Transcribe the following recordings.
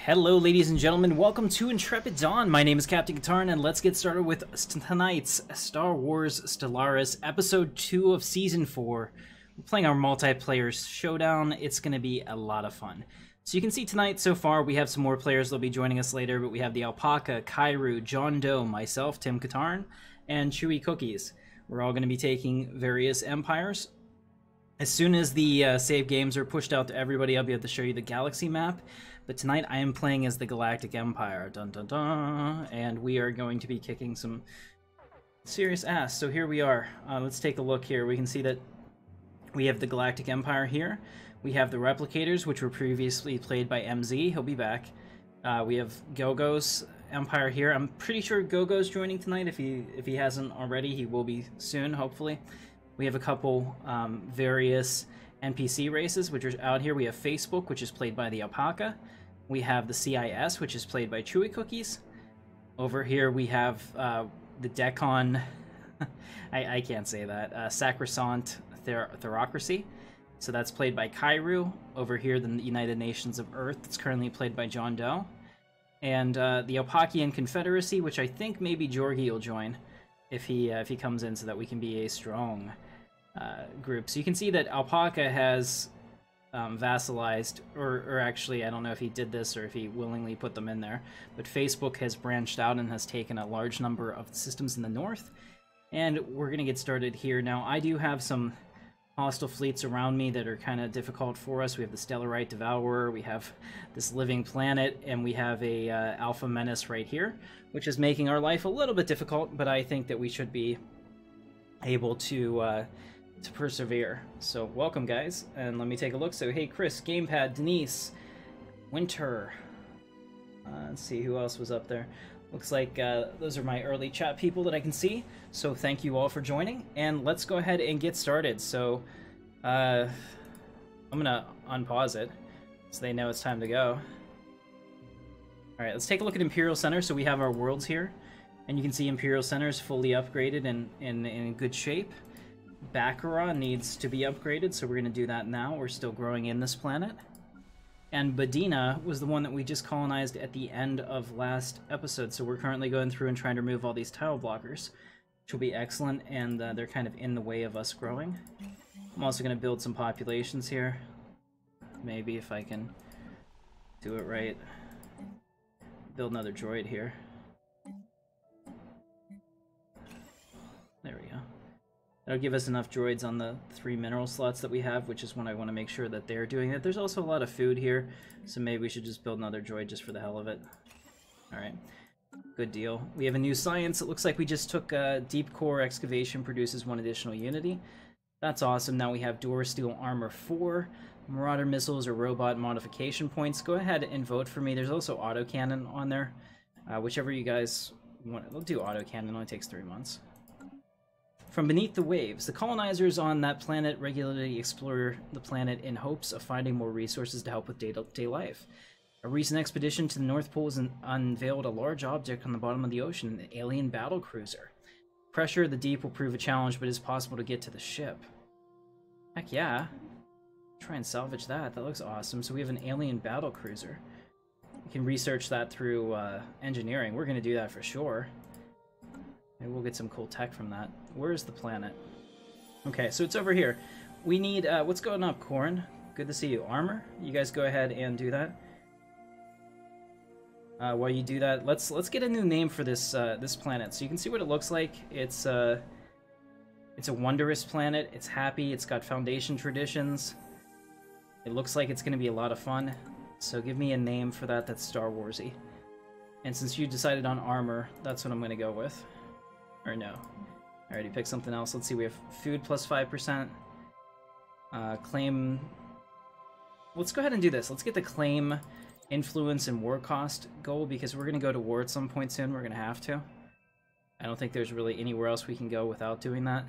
Hello ladies and gentlemen, welcome to Intrepid Dawn. My name is Captain Katarn and let's get started with tonight's Star Wars Stellaris Episode 2 of Season 4. We're playing our multiplayer showdown. It's going to be a lot of fun. So you can see tonight so far we have some more players that'll be joining us later, but we have the Alpaca, Kairu, John Doe, myself, Tim Katarn, and Chewy Cookies. We're all going to be taking various empires. As soon as the save games are pushed out to everybody, I'll be able to show you the galaxy map. But tonight I am playing as the Galactic Empire, dun dun dun, and we are going to be kicking some serious ass. So here we are. Let's take a look here. We can see that we have the Galactic Empire here. We have the Replicators, which were previously played by MZ. He'll be back. We have Gogo's Empire here. I'm pretty sure Gogo's joining tonight. If he hasn't already, he will be soon, hopefully. We have a couple various NPC races, which are out here. We have Facebook, which is played by the Alpaca. We have the CIS, which is played by Chewy Cookies. Over here we have the Decon, I can't say that, Sacrosanct Theocracy. So that's played by Kairu. Over here, the United Nations of Earth, it's currently played by John Doe. And the Alpacian Confederacy, which I think maybe Jorgi will join if he comes in, so that we can be a strong group. So you can see that Alpaca has vassalized, or actually I don't know if he did this or if he willingly put them in there, but Facebook has branched out and has taken a large number of the systems in the north, and we're going to get started here. Now I do have some hostile fleets around me that are kind of difficult for us. We have the Stellarite Devourer, we have this living planet, and we have a Alpha Menace right here, which is making our life a little bit difficult, but I think that we should be able to persevere. So welcome guys, and let me take a look. So hey Chris, Gamepad, Denise, Winter, let's see who else was up there. Looks like those are my early chat people that I can see, so thank you all for joining, and let's go ahead and get started. So I'm gonna unpause it so they know it's time to go. Alright, let's take a look at Imperial Center. So we have our worlds here, and you can see Imperial Center is fully upgraded and in good shape. Baccarat needs to be upgraded, so we're going to do that now. We're still growing in this planet. And Badina was the one that we just colonized at the end of last episode, so we're currently going through and trying to remove all these tile blockers, which will be excellent, and they're kind of in the way of us growing. I'm also going to build some populations here. Maybe if I can do it right. Build another droid here. There we go. That'll give us enough droids on the 3 mineral slots that we have, which is when I want to make sure that they're doing it. There's also a lot of food here, so maybe we should just build another droid just for the hell of it. Alright, good deal. We have a new science. It looks like we just took Deep Core Excavation produces 1 additional unity. That's awesome. Now we have Dora Steel Armor 4, Marauder Missiles or Robot Modification Points. Go ahead and vote for me. There's also Autocannon on there. Whichever you guys want. We'll do Autocannon. It only takes 3 months. From beneath the waves, the colonizers on that planet regularly explore the planet in hopes of finding more resources to help with day-to-day life. A recent expedition to the North Pole has unveiled a large object on the bottom of the ocean, an alien battle cruiser. Pressure of the deep will prove a challenge, but it is possible to get to the ship. Heck yeah. Try and salvage that. That looks awesome. So we have an alien battle cruiser. We can research that through engineering. We're going to do that for sure. Maybe we'll get some cool tech from that. Where's the planet? Okay, so it's over here. We need, what's going up, Corn? Good to see you. Armor? You guys go ahead and do that. While you do that, let's get a new name for this this planet. So you can see what it looks like. It's a wondrous planet. It's happy. It's got Foundation traditions. It looks like it's going to be a lot of fun. So give me a name for that that's Star Warsy. And since you decided on armor, that's what I'm going to go with. Or no. I already picked something else. Let's see, we have food plus 5%. Claim... Let's go ahead and do this. Let's get the claim, influence, and war cost goal, because we're going to go to war at some point soon. We're going to have to. I don't think there's really anywhere else we can go without doing that.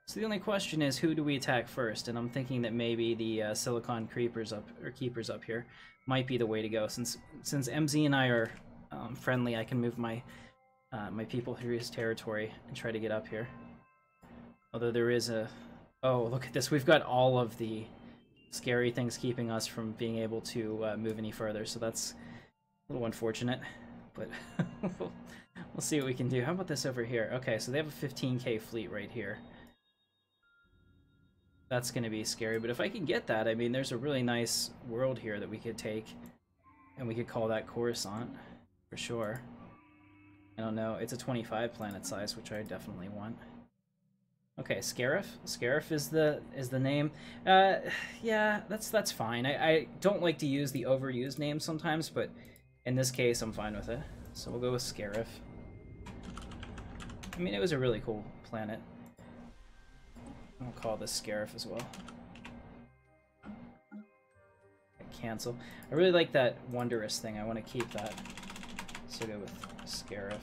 So the only question is, who do we attack first? And I'm thinking that maybe the Silicon Creepers up, or Keepers up here, might be the way to go. Since MZ and I are friendly, I can move my my people through his territory and try to get up here. Although there is a... Oh, look at this. We've got all of the scary things keeping us from being able to move any further, so that's A little unfortunate, but we'll see what we can do. How about this over here? Okay, so they have a 15k fleet right here. That's going to be scary, but if I can get that, I mean, there's a really nice world here that we could take, and we could call that Coruscant, for sure. I don't know, it's a 25 planet size, which I definitely want. Okay, Scarif. Scarif is the name. Yeah, that's fine. I don't like to use the overused names sometimes, but in this case, I'm fine with it. So we'll go with Scarif. I mean, it was a really cool planet. I'll call this Scarif as well. Cancel. I really like that Wondrous thing. I want to keep that. So go with Scarif.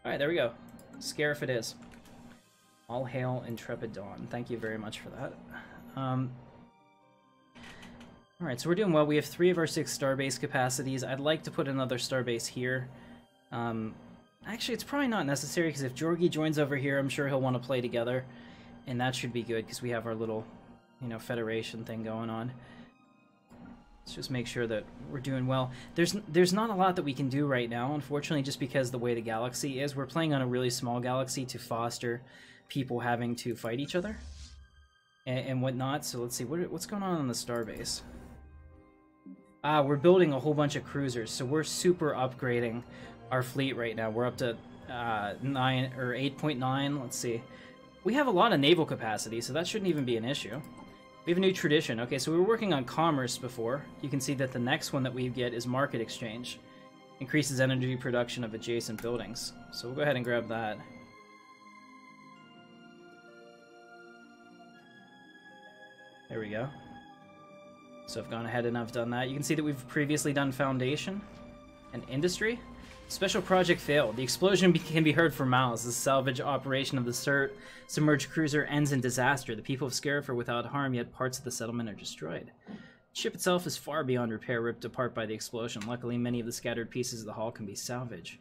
Alright, there we go. Scarif it is. All hail Intrepid Dawn. Thank you very much for that. Alright, so we're doing well. We have 3 of our 6 starbase capacities. I'd like to put another starbase here. Actually, it's probably not necessary, because if Georgi joins over here, I'm sure he'll want to play together. And that should be good, because we have our little, you know, Federation thing going on. Let's just make sure that we're doing well. There's not a lot that we can do right now, unfortunately, just because the way the galaxy is. We're playing on a really small galaxy to foster people having to fight each other and whatnot. So let's see, what's going on the starbase? We're building a whole bunch of cruisers, so we're super upgrading our fleet right now. We're up to 9 or 8.9. Let's see. We have a lot of naval capacity, so that shouldn't even be an issue. We have a new tradition. Okay, so we were working on commerce before. You can see that the next one that we get is market exchange. Increases energy production of adjacent buildings. So we'll go ahead and grab that. There we go. So I've gone ahead and I've done that. You can see that we've previously done foundation and industry. Special project failed. The explosion can be heard for miles. The salvage operation of the submerged cruiser ends in disaster. The people of Scarif are without harm, yet parts of the settlement are destroyed. The ship itself is far beyond repair, ripped apart by the explosion. Luckily, many of the scattered pieces of the hull can be salvaged.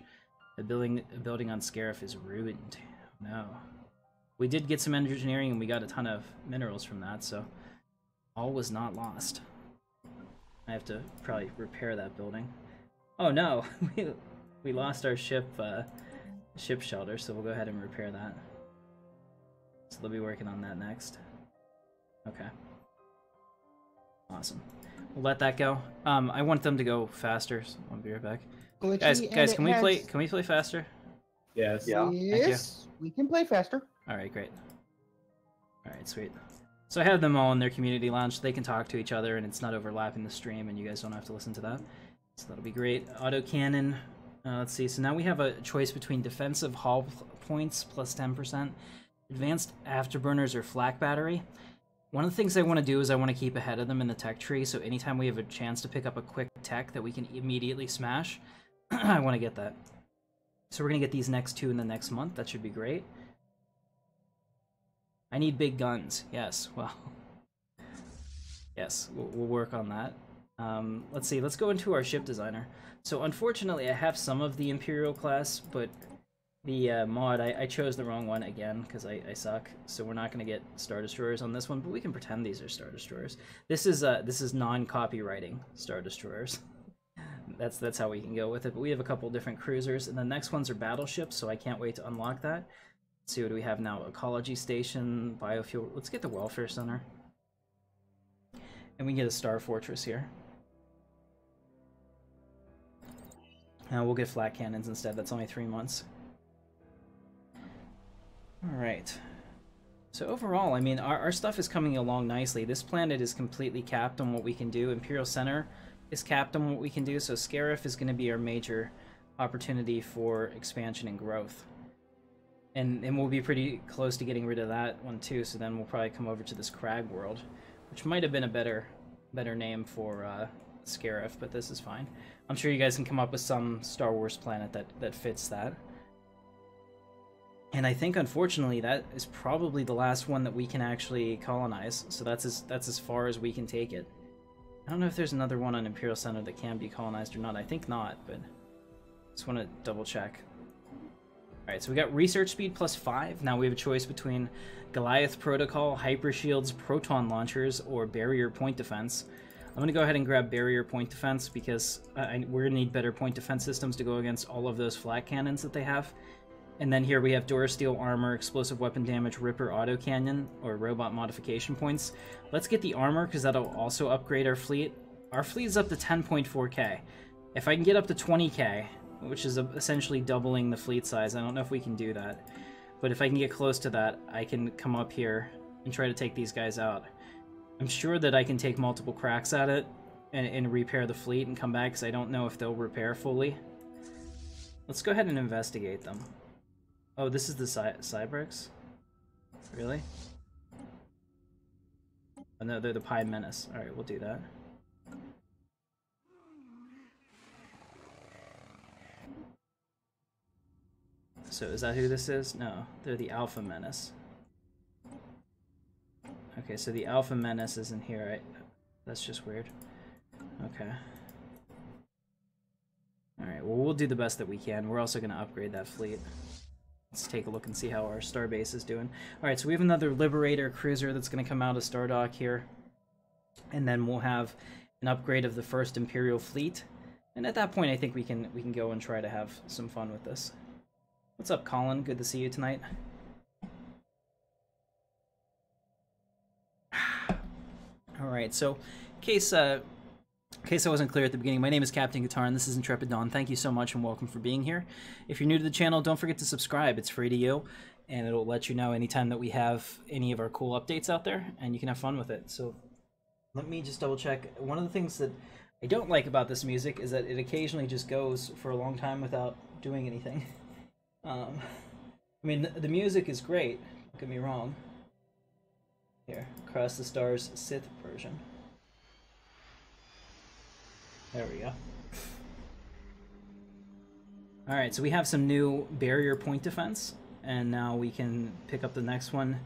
The building on Scarif is ruined. No. We did get some engineering, and we got a ton of minerals from that, so all was not lost. I have to probably repair that building. Oh no! We lost our ship shelter, so we'll go ahead and repair that. So they'll be working on that next. Okay. Awesome. We'll let that go. I want them to go faster, so I'll be right back. Guys, can we play faster? Yes. Yeah. Yes, we can play faster. Alright, great. Alright, sweet. So I have them all in their community lounge, so they can talk to each other, and it's not overlapping the stream, and you guys don't have to listen to that. So that'll be great. Autocannon. Let's see, so now we have a choice between defensive hull points plus 10%, advanced afterburners, or flak battery. One of the things I want to do is I want to keep ahead of them in the tech tree, so anytime we have a chance to pick up a quick tech that we can immediately smash, I want to get that. So we're going to get these next 2 in the next month. That should be great. I need big guns. Yes, well. Yes, we'll work on that. Let's see, let's go into our ship designer. So unfortunately, I have some of the Imperial class, but the mod, I chose the wrong one again, because I suck. So we're not going to get Star Destroyers on this one, but we can pretend these are Star Destroyers. This is non-copywriting Star Destroyers. That's how we can go with it, but we have a couple different cruisers, and the next ones are battleships, so I can't wait to unlock that. Let's see, what do we have now? Ecology Station, Biofuel. Let's get the Welfare Center. And we can get a Star Fortress here. We'll get flat cannons instead. That's only 3 months. Alright. So overall, I mean, our stuff is coming along nicely. This planet is completely capped on what we can do. Imperial Center is capped on what we can do, so Scarif is going to be our major opportunity for expansion and growth. And we'll be pretty close to getting rid of that one too, so then we'll probably come over to this Crag world, which might have been a better name for Scarif, but this is fine. I'm sure you guys can come up with some Star Wars planet that fits that. And I think, unfortunately, that is probably the last one that we can actually colonize, so that's as far as we can take it. I don't know if there's another one on Imperial Center that can be colonized or not. I think not, but just want to double check. Alright, so we got research speed plus 5. Now we have a choice between Goliath Protocol, Hyper Shields, Proton Launchers, or Barrier Point Defense. I'm going to go ahead and grab barrier point defense because we're going to need better point defense systems to go against all of those flat cannons that they have. And then here we have Durasteel armor, explosive weapon damage, Ripper auto cannon, or robot modification points. Let's get the armor because that'll also upgrade our fleet. Our fleet is up to 10.4k. If I can get up to 20k, which is essentially doubling the fleet size, I don't know if we can do that. But if I can get close to that, I can come up here and try to take these guys out. I'm sure that I can take multiple cracks at it and repair the fleet and come back because I don't know if they'll repair fully. Let's go ahead and investigate them. Oh, this is the Cybrix? Really? Oh no, they're the Pi Menace. Alright, we'll do that. So is that who this is? No, they're the Alpha Menace. Okay, so the Alpha Menace isn't here, right? That's just weird. Okay. Alright, well we'll do the best that we can. We're also going to upgrade that fleet. Let's take a look and see how our starbase is doing. Alright, so we have another Liberator cruiser that's going to come out of Stardock here. And then we'll have an upgrade of the first Imperial fleet. And at that point I think we can go and try to have some fun with this. What's up, Colin? Good to see you tonight. Alright, so in case I wasn't clear at the beginning, my name is Captain Katarn, this is Intrepid Dawn. Thank you so much and welcome for being here. If you're new to the channel, don't forget to subscribe. It's free to you, and it'll let you know anytime that we have any of our cool updates out there, and you can have fun with it. So let me just double check. One of the things that I don't like about this music is that it occasionally just goes for a long time without doing anything. I mean, the music is great, don't get me wrong. Here, Across the Stars Sith version. There we go. Alright, so we have some new barrier point defense, and now we can pick up the next one.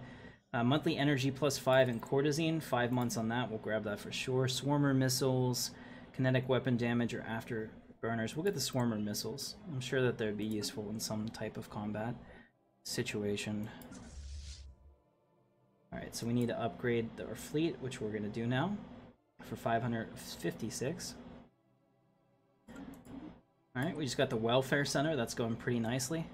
Monthly energy +5 and Cortazine, 5 months on that, we'll grab that for sure. Swarmer missiles, kinetic weapon damage, or afterburners. We'll get the Swarmer missiles. I'm sure that they'd be useful in some type of combat situation. Alright, so we need to upgrade our fleet, which we're going to do now, for 556. Alright, we just got the Welfare Center, that's going pretty nicely.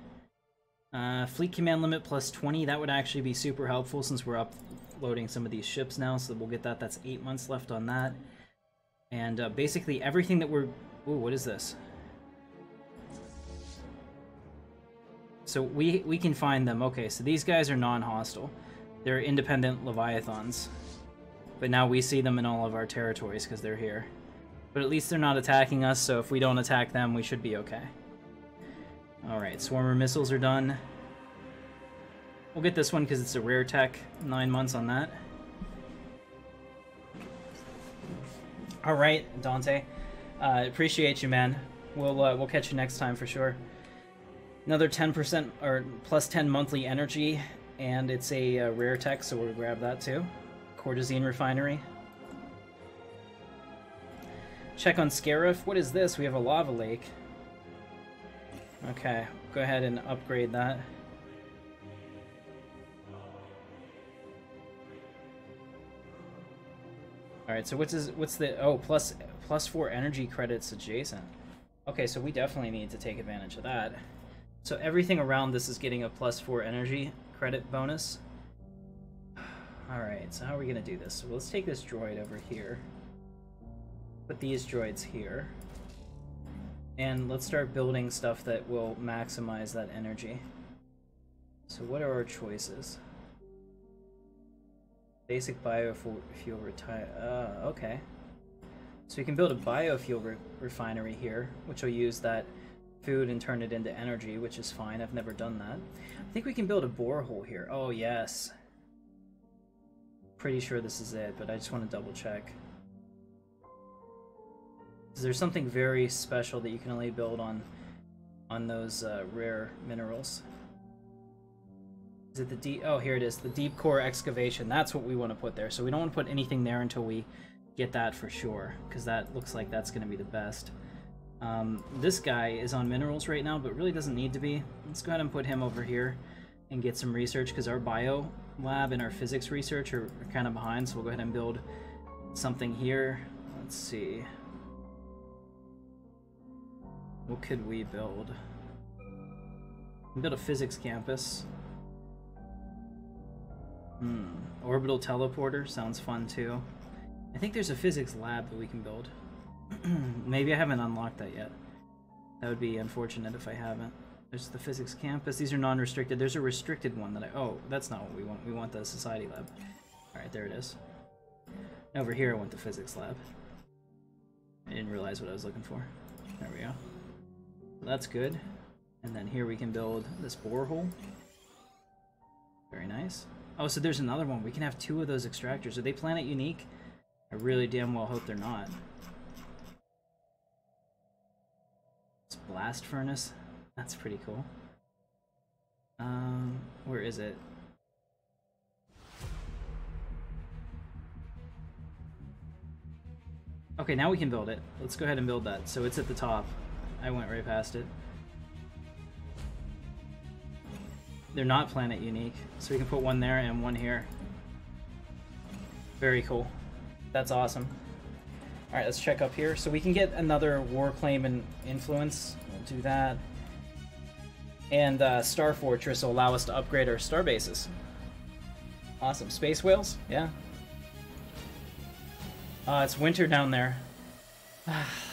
Fleet command limit +20, that would actually be super helpful since we're uploading some of these ships now, so we'll get that. That's 8 months left on that. And basically everything that we're... Ooh, what is this? So we can find them. Okay, so these guys are non-hostile. They're independent Leviathans. But now we see them in all of our territories because they're here. But at least they're not attacking us, so if we don't attack them, we should be okay. Alright, Swarmer missiles are done. We'll get this one because it's a rare tech. 9 months on that. Alright, Dante. Appreciate you, man. We'll catch you next time for sure. Another 10% or +10 monthly energy, and it's a rare tech, so we'll grab that too. Cortazine refinery. Check on Scarif. What is this? We have a lava lake. Okay, go ahead and upgrade that. Alright, so what's the... Oh, plus 4 energy credits adjacent. Okay, so we definitely need to take advantage of that. So everything around this is getting a +4 energy credit bonus. Alright, so how are we going to do this? So let's take this droid over here. Put these droids here. And let's start building stuff that will maximize that energy. So what are our choices? Basic biofuel retire. Okay. So we can build a biofuel refinery here, which will use that food and turn it into energy, which is fine. I've never done that. I think we can build a borehole here. Oh, yes. Pretty sure this is it, but I just want to double check. There's something very special that you can only build on those rare minerals. Is it the deep... Oh, here it is. The deep core excavation. That's what we want to put there. So we don't want to put anything there until we get that for sure, because that looks like that's going to be the best. This guy is on minerals right now, but really doesn't need to be. Let's go ahead and put him over here and get some research, because our bio lab and our physics research are kind of behind, so we'll go ahead and build something here. Let's see. What could we build? We build a physics campus. Orbital teleporter sounds fun too. I think there's a physics lab that we can build. Maybe I haven't unlocked that yet. That would be unfortunate if I haven't. There's the physics campus. These are non-restricted. There's a restricted one that oh, that's not what we want. We want the society lab. Alright, there it is. Over here I want the physics lab. I didn't realize what I was looking for. There we go. That's good. And then here we can build this borehole. Very nice. Oh, so there's another one. We can have 2 of those extractors. Are they planet unique? I really damn well hope they're not. It's blast furnace. That's pretty cool. Where is it? Okay, now we can build it. Let's go ahead and build that. So it's at the top. I went right past it. They're not planet unique, so we can put one there and one here. Very cool. That's awesome. Alright, let's check up here. So we can get another war claim and influence. We'll do that. And Star Fortress will allow us to upgrade our star bases. Awesome. Space whales? Yeah. It's winter down there.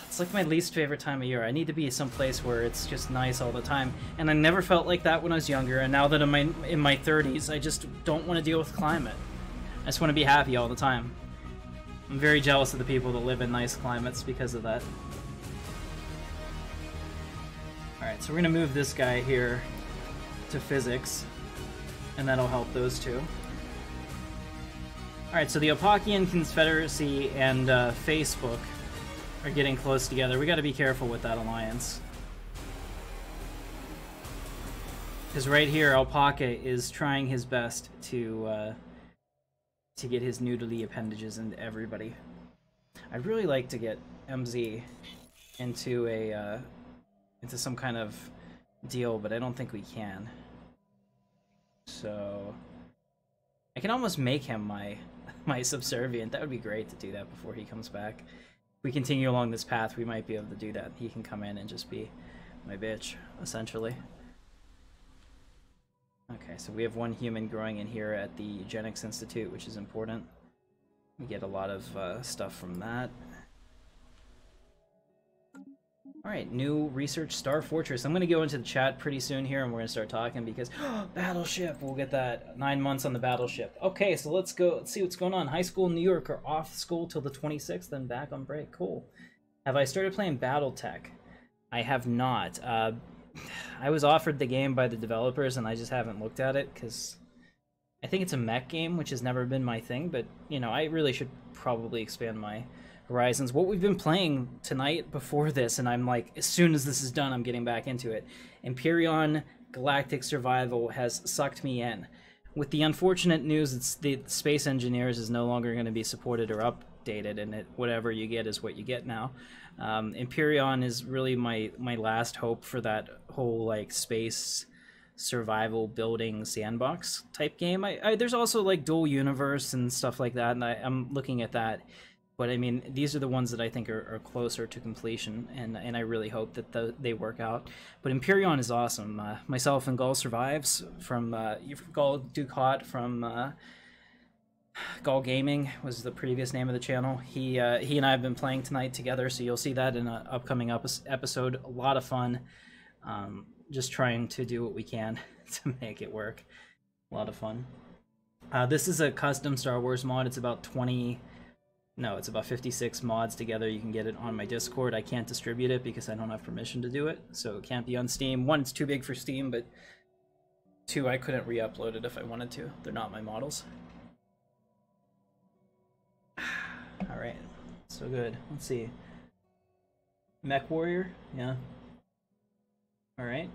It's like my least favorite time of year. I need to be someplace where it's just nice all the time. And I never felt like that when I was younger, and now that I'm in my 30s, I just don't want to deal with climate. I just want to be happy all the time. I'm very jealous of the people that live in nice climates because of that. Alright, so we're going to move this guy here to physics, and that'll help those two. Alright, so the Opakian Confederacy and Facebook are getting close together. We got to be careful with that alliance. Because right here, Alpaca is trying his best to get his noodly appendages into everybody. I'd really like to get MZ into a into some kind of deal, but I don't think we can. So I can almost make him my subservient. That would be great to do that before he comes back. If we continue along this path, we might be able to do that. He can come in and just be my bitch, essentially. Okay, so we have one human growing in here at the Eugenics Institute, which is important. We get a lot of stuff from that. Alright, new research Star Fortress. I'm going to go into the chat pretty soon here and we're going to start talking because... Battleship! We'll get that. 9 months on the battleship. Okay, so let's go. Let's see what's going on. High school in New York are off school till the 26th, then back on break. Cool. Have I started playing Battletech? I have not. I was offered the game by the developers and I just haven't looked at it because I think it's a mech game, which has never been my thing, but, you know, I really should probably expand my horizons. What we've been playing tonight before this, and I'm like, as soon as this is done, I'm getting back into it. Empyrean Galactic Survival has sucked me in. With the unfortunate news, it's the Space Engineers is no longer going to be supported or updated, and whatever you get is what you get now. Empyrean is really my last hope for that whole like space survival building sandbox type game. There's also like dual universe and stuff like that, and I'm looking at that. But I mean, these are the ones that I think are closer to completion, and I really hope that they work out. But Empyrean is awesome. Myself and Gaul Survives from Gaul Ducat from Gaul Gaming was the previous name of the channel. He and I have been playing tonight together, so you'll see that in an upcoming episode. A lot of fun. Just trying to do what we can to make it work. A lot of fun. This is a custom Star Wars mod. It's about 56 mods together. You can get it on my Discord. I can't distribute it because I don't have permission to do it, so it can't be on Steam. 1, it's too big for Steam, but 2, I couldn't re-upload it if I wanted to. They're not my models. Alright, so good. Let's see. Mech Warrior? Yeah. Alright.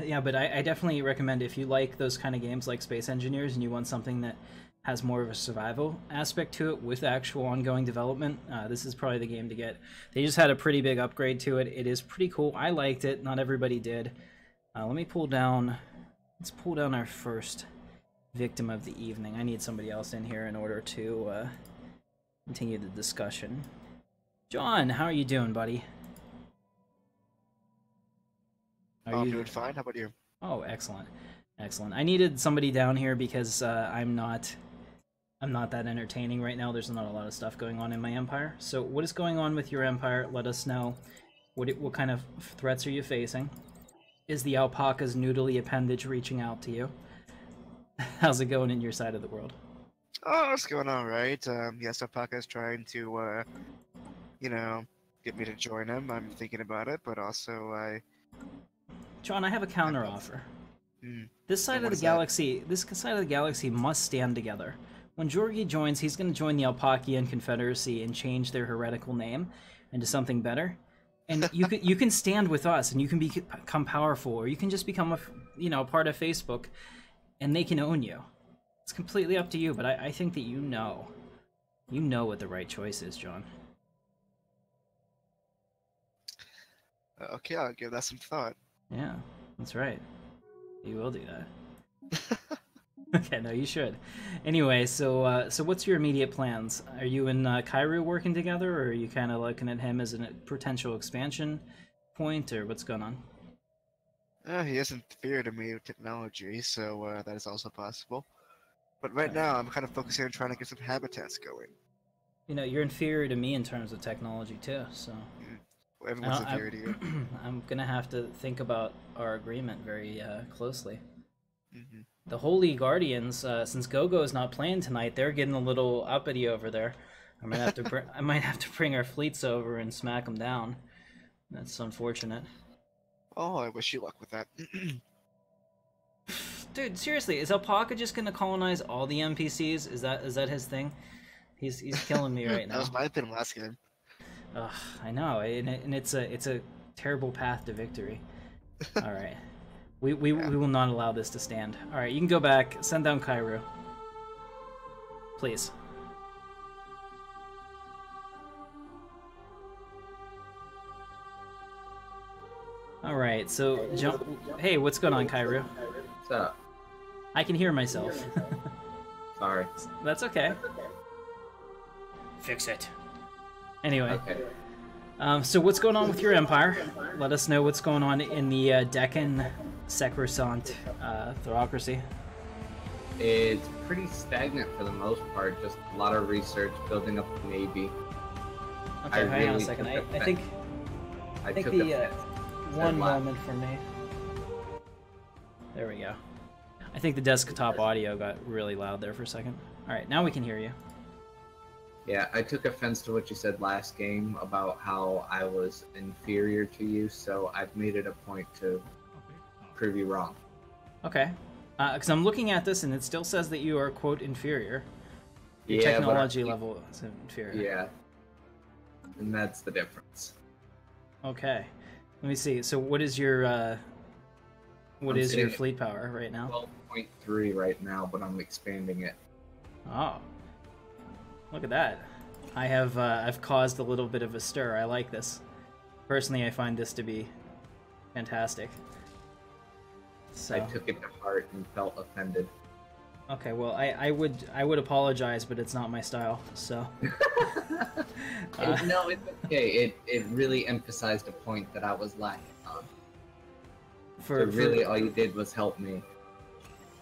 Yeah, but I definitely recommend if you like those kind of games like Space Engineers and you want something that has more of a survival aspect to it with actual ongoing development, this is probably the game to get. They just had a pretty big upgrade to it. It is pretty cool. I liked it. Not everybody did. Let me pull down... Let's pull down our first victim of the evening. I need somebody else in here in order to continue the discussion. John, how are you doing, buddy? I'm doing fine. How about you? Oh, excellent. Excellent. I needed somebody down here because I'm not that entertaining right now. There's not a lot of stuff going on in my empire. So what is going on with your empire? Let us know. What kind of threats are you facing? Is the alpaca's noodly appendage reaching out to you? How's it going in your side of the world? Oh, it's going all right. Yes, Alpaca's trying to, you know, get me to join him. I'm thinking about it, but also John, I have a counter offer. Hmm. This side of the galaxy must stand together. When Jorgi joins, he's going to join the Alpacian Confederacy and change their heretical name into something better. And you can stand with us, and you can become powerful, or you can just become a part of Facebook, and they can own you. It's completely up to you, but I think that you know what the right choice is, John. Okay, I'll give that some thought. Yeah, that's right. You will do that. Okay, no, you should. Anyway, so what's your immediate plans? Are you and Kairu working together, or are you kind of looking at him as a potential expansion point, or what's going on? He is inferior to me with technology, so that is also possible. But right now, I'm kind of focusing on trying to get some habitats going. You know, you're inferior to me in terms of technology too, so... Well, everyone's inferior to you. I'm gonna have to think about our agreement very closely. Mm-hmm. The Holy Guardians, since Gogo is not playing tonight, they're getting a little uppity over there. I might have to I might have to bring our fleets over and smack them down. That's unfortunate. Oh, I wish you luck with that. Dude, seriously, is Alpaca just gonna colonize all the NPCs? Is that his thing? He's killing me right now. That was my thing last game. Ugh, I know, and it's a terrible path to victory. All right. We will not allow this to stand. Alright, you can go back. Send down Kairu. Please. Alright, so jump. Hey, what's going on, Kairu? What's up? I can hear myself. Sorry. That's okay. Fix it. Anyway. Okay. So what's going on with your empire? Let us know what's going on in the Deccan Sacrosanct theocracy. It's pretty stagnant for the most part. Just a lot of research, building up the navy. Okay, hang on a second. I think the one moment for me. There we go. I think the desktop audio got really loud there for a second. All right, now we can hear you. Yeah, I took offense to what you said last game about how I was inferior to you, so I've made it a point to prove you wrong. Okay. Because I'm looking at this and it still says that you are, quote, inferior. Your Yeah, technology level is inferior. Yeah. And that's the difference. Okay. Let me see. So what is your your fleet power right now? 12.3 right now, but I'm expanding it. Oh. Look at that. I've caused a little bit of a stir. I like this. Personally, I find this to be fantastic. So. I took it to heart and felt offended. Okay, well, I would apologize, but it's not my style. So. No, it's okay. It really emphasized a point that I was lacking on. All you did was help me.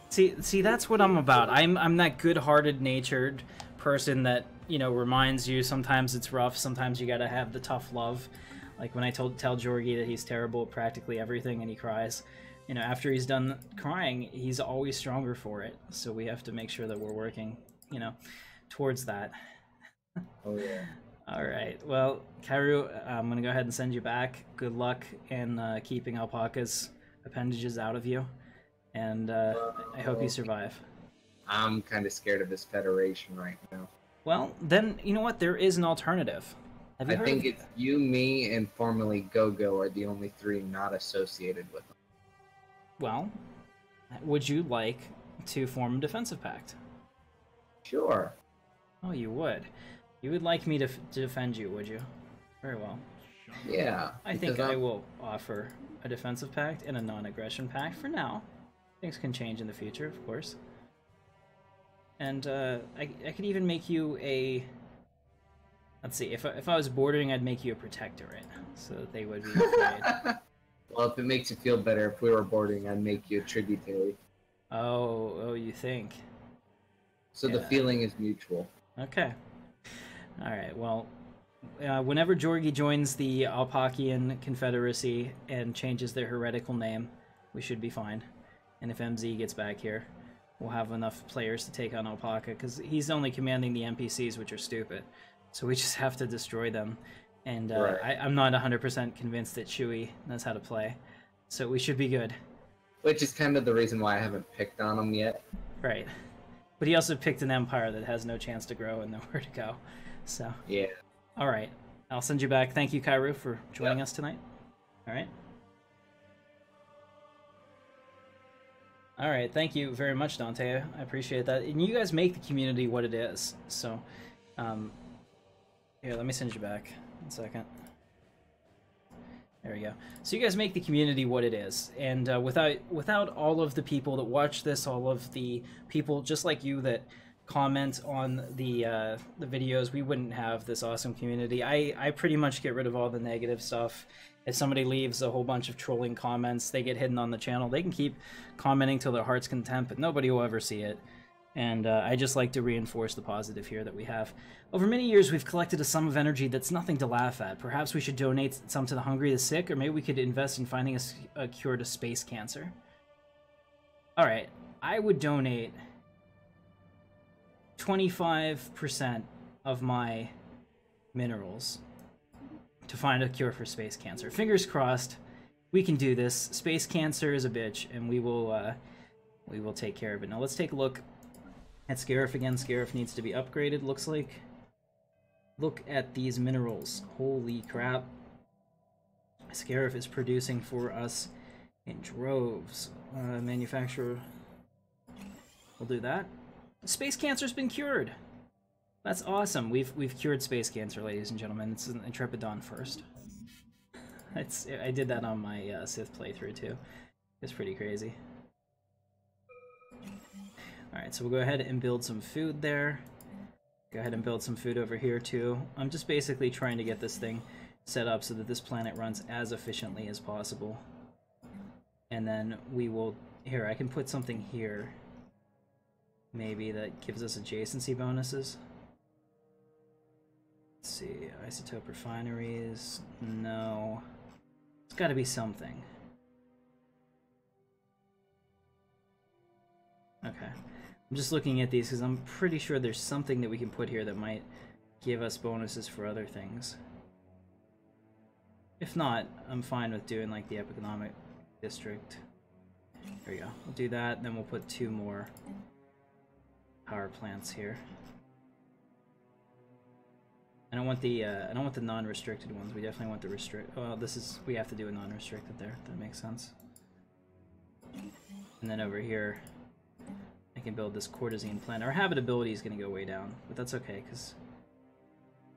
See, that's what I'm about. I'm that good-hearted, natured person that reminds you sometimes it's rough, sometimes you gotta have the tough love. Like when I tell Jorgi that he's terrible at practically everything and he cries. After he's done crying, he's always stronger for it. So we have to make sure that we're working, towards that. Oh yeah. All right. Well, Kairu, I'm gonna go ahead and send you back. Good luck in keeping Alpaca's appendages out of you, and I hope you survive. I'm kind of scared of this Federation right now. Well, then you know what? There is an alternative. Have you heard think it's you, me, and formerly Gogo are the only three not associated with them. Well, would you like to form a defensive pact? Sure. Oh, you would. You would like me to defend you, would you? Very well. Yeah. I think I will offer a defensive pact and a non-aggression pact for now. Things can change in the future, of course. And I could even make you a Let's see. If I was bordering, I'd make you a protectorate, so that they would be afraid. Well, if it makes you feel better, if we were boarding, I'd make you a tributary. Oh, you think? So the feeling is mutual. Okay. All right. Well, whenever Georgi joins the Alpakian Confederacy and changes their heretical name, we should be fine. And if MZ gets back here, we'll have enough players to take on Alpaca, because he's only commanding the NPCs, which are stupid. So we just have to destroy them. And Right. I'm not 100% convinced that Chewie knows how to play. So we should be good. Which is kind of the reason why I haven't picked on him yet. Right. But he also picked an empire that has no chance to grow and nowhere to go. So, Yeah. all right. I'll send you back. Thank you, Kairu, for joining us tonight. All right. All right. Thank you very much, Dante. I appreciate that. And you guys make the community what it is. So, here, let me send you back. 1 second. There we go. So you guys make the community what it is, and without all of the people that watch this, all of the people just like you that comment on the videos, we wouldn't have this awesome community. I pretty much get rid of all the negative stuff. If somebody leaves a whole bunch of trolling comments, they get hidden on the channel. They can keep commenting till their heart's content, but nobody will ever see it. And I just like to reinforce the positive here that we have. Over many years, we've collected a sum of energy that's nothing to laugh at. Perhaps we should donate some to the hungry, the sick, or maybe we could invest in finding a cure to space cancer. Alright, I would donate 25% of my minerals to find a cure for space cancer. Fingers crossed, we can do this. Space cancer is a bitch, and we will take care of it. Now let's take a look at Scarif again. Scarif needs to be upgraded, looks like. Look at these minerals. Holy crap. Scarif is producing for us in droves. Manufacturer. We'll do that. Space cancer's been cured. That's awesome. We've cured space cancer, ladies and gentlemen. It's an Intrepidon first. I did that on my Sith playthrough too. It's pretty crazy. Alright, so we'll go ahead and build some food there. Go ahead and build some food over here too. I'm just basically trying to get this thing set up so that this planet runs as efficiently as possible. And then we will... Here, I can put something here. Maybe that gives us adjacency bonuses. Let's see, isotope refineries... No. It's gotta be something. Okay. I'm just looking at these because I'm pretty sure there's something that we can put here that might give us bonuses for other things. If not, I'm fine with doing like the economic district. There we go. We'll do that, then we'll put 2 more power plants here. I don't want the non-restricted ones. We definitely want the restrict. Well, we have to do a non-restricted there. That makes sense. And then over here, I can build this courtesan plant. Our habitability is going to go way down, but that's okay because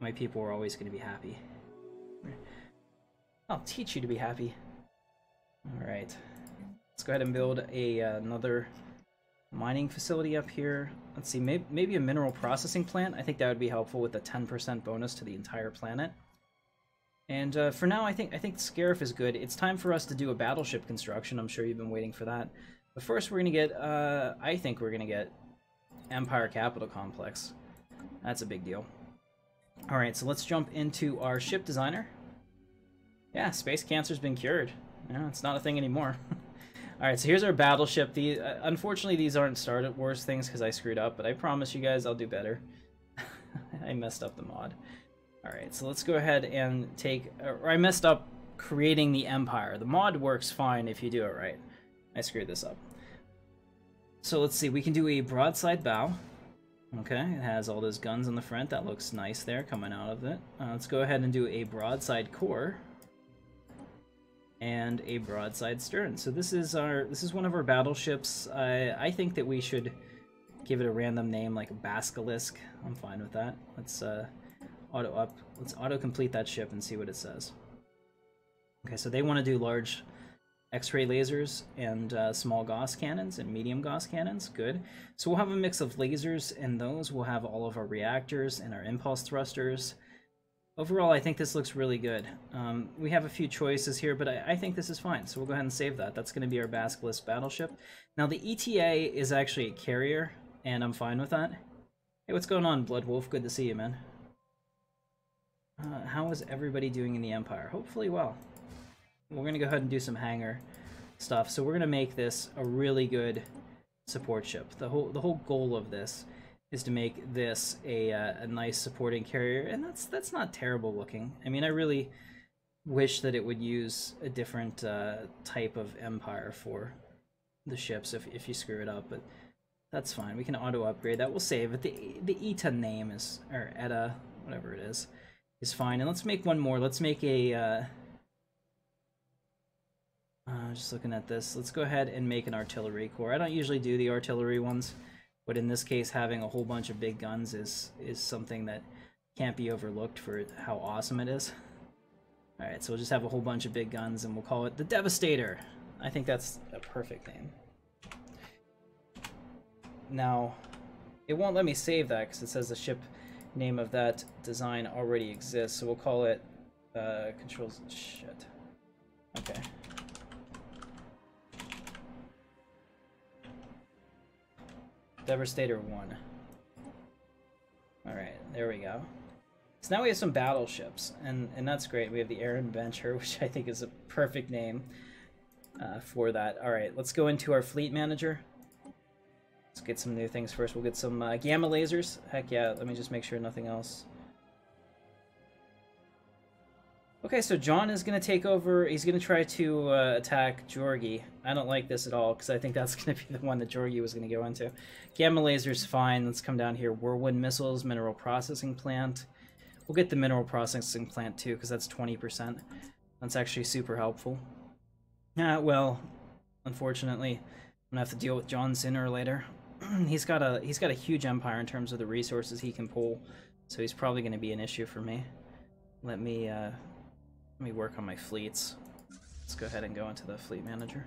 my people are always going to be happy. I'll teach you to be happy. All right, let's go ahead and build another mining facility up here. Let's see, maybe a mineral processing plant. I think that would be helpful with a 10% bonus to the entire planet. And for now, I think Scarif is good. It's time for us to do a battleship construction. I'm sure you've been waiting for that. But first, we're gonna get. I think we're gonna get Empire Capital Complex. That's a big deal. All right, so let's jump into our ship designer. Yeah, space cancer's been cured. Yeah, it's not a thing anymore. All right, so here's our battleship. Unfortunately, these aren't Star Wars things because I screwed up, but I promise you guys I'll do better. I messed up the mod. All right, so let's go ahead and take. Or I messed up creating the Empire. The mod works fine if you do it right. I screwed this up. So let's see, we can do a broadside bow. Okay, it has all those guns on the front. That looks nice there coming out of it. Let's go ahead and do a broadside core. And a broadside stern. So this is one of our battleships. I think that we should give it a random name like a Basilisk. I'm fine with that. Let's auto complete that ship and see what it says. Okay, so they want to do large X-ray lasers and small Gauss cannons and medium Gauss cannons. Good. So we'll have a mix of lasers and those. We'll have all of our reactors and our impulse thrusters. overall, I think this looks really good. We have a few choices here, but I think this is fine. So we'll go ahead and save that. That's going to be our Basilisk battleship. Now, the ETA is actually a carrier, and I'm fine with that. Hey, what's going on, Blood Wolf? Good to see you, man. How is everybody doing in the Empire? Hopefully well. We're going to go ahead and do some hangar stuff. So we're going to make this a really good support ship. The whole goal of this is to make this a nice supporting carrier, and that's not terrible looking. I mean, I really wish that it would use a different type of Empire for the ships if you screw it up, but that's fine. We can auto upgrade that. We'll save it. The ETA name is, or ETA, whatever it is fine. And let's make one more. Let's make a just looking at this, let's go ahead and make an artillery core. I don't usually do the artillery ones, but in this case, having a whole bunch of big guns is something that can't be overlooked for how awesome it is. Alright, so we'll just have a whole bunch of big guns, and we'll call it the Devastator. I think that's a perfect name. Now, it won't let me save that because it says the ship name of that design already exists, so we'll call it controls. Shit. Okay. Devastator 1. Alright, there we go. So now we have some battleships, and that's great. We have the Air Adventure, which I think is a perfect name for that. Alright, let's go into our fleet manager. Let's get some new things first. We'll get some gamma lasers. Heck yeah, let me just make sure nothing else. Okay, so John is going to take over. He's going to try to attack Georgi. I don't like this at all, because I think that's going to be the one that Georgi was going to go into. Gamma laser's fine. Let's come down here. Whirlwind missiles, mineral processing plant. We'll get the mineral processing plant too, because that's 20%. That's actually super helpful. Well, unfortunately, I'm going to have to deal with John sooner or later. He's got a huge empire in terms of the resources he can pull, so he's probably going to be an issue for me. Let me work on my fleets. Let's go ahead and go into the fleet manager.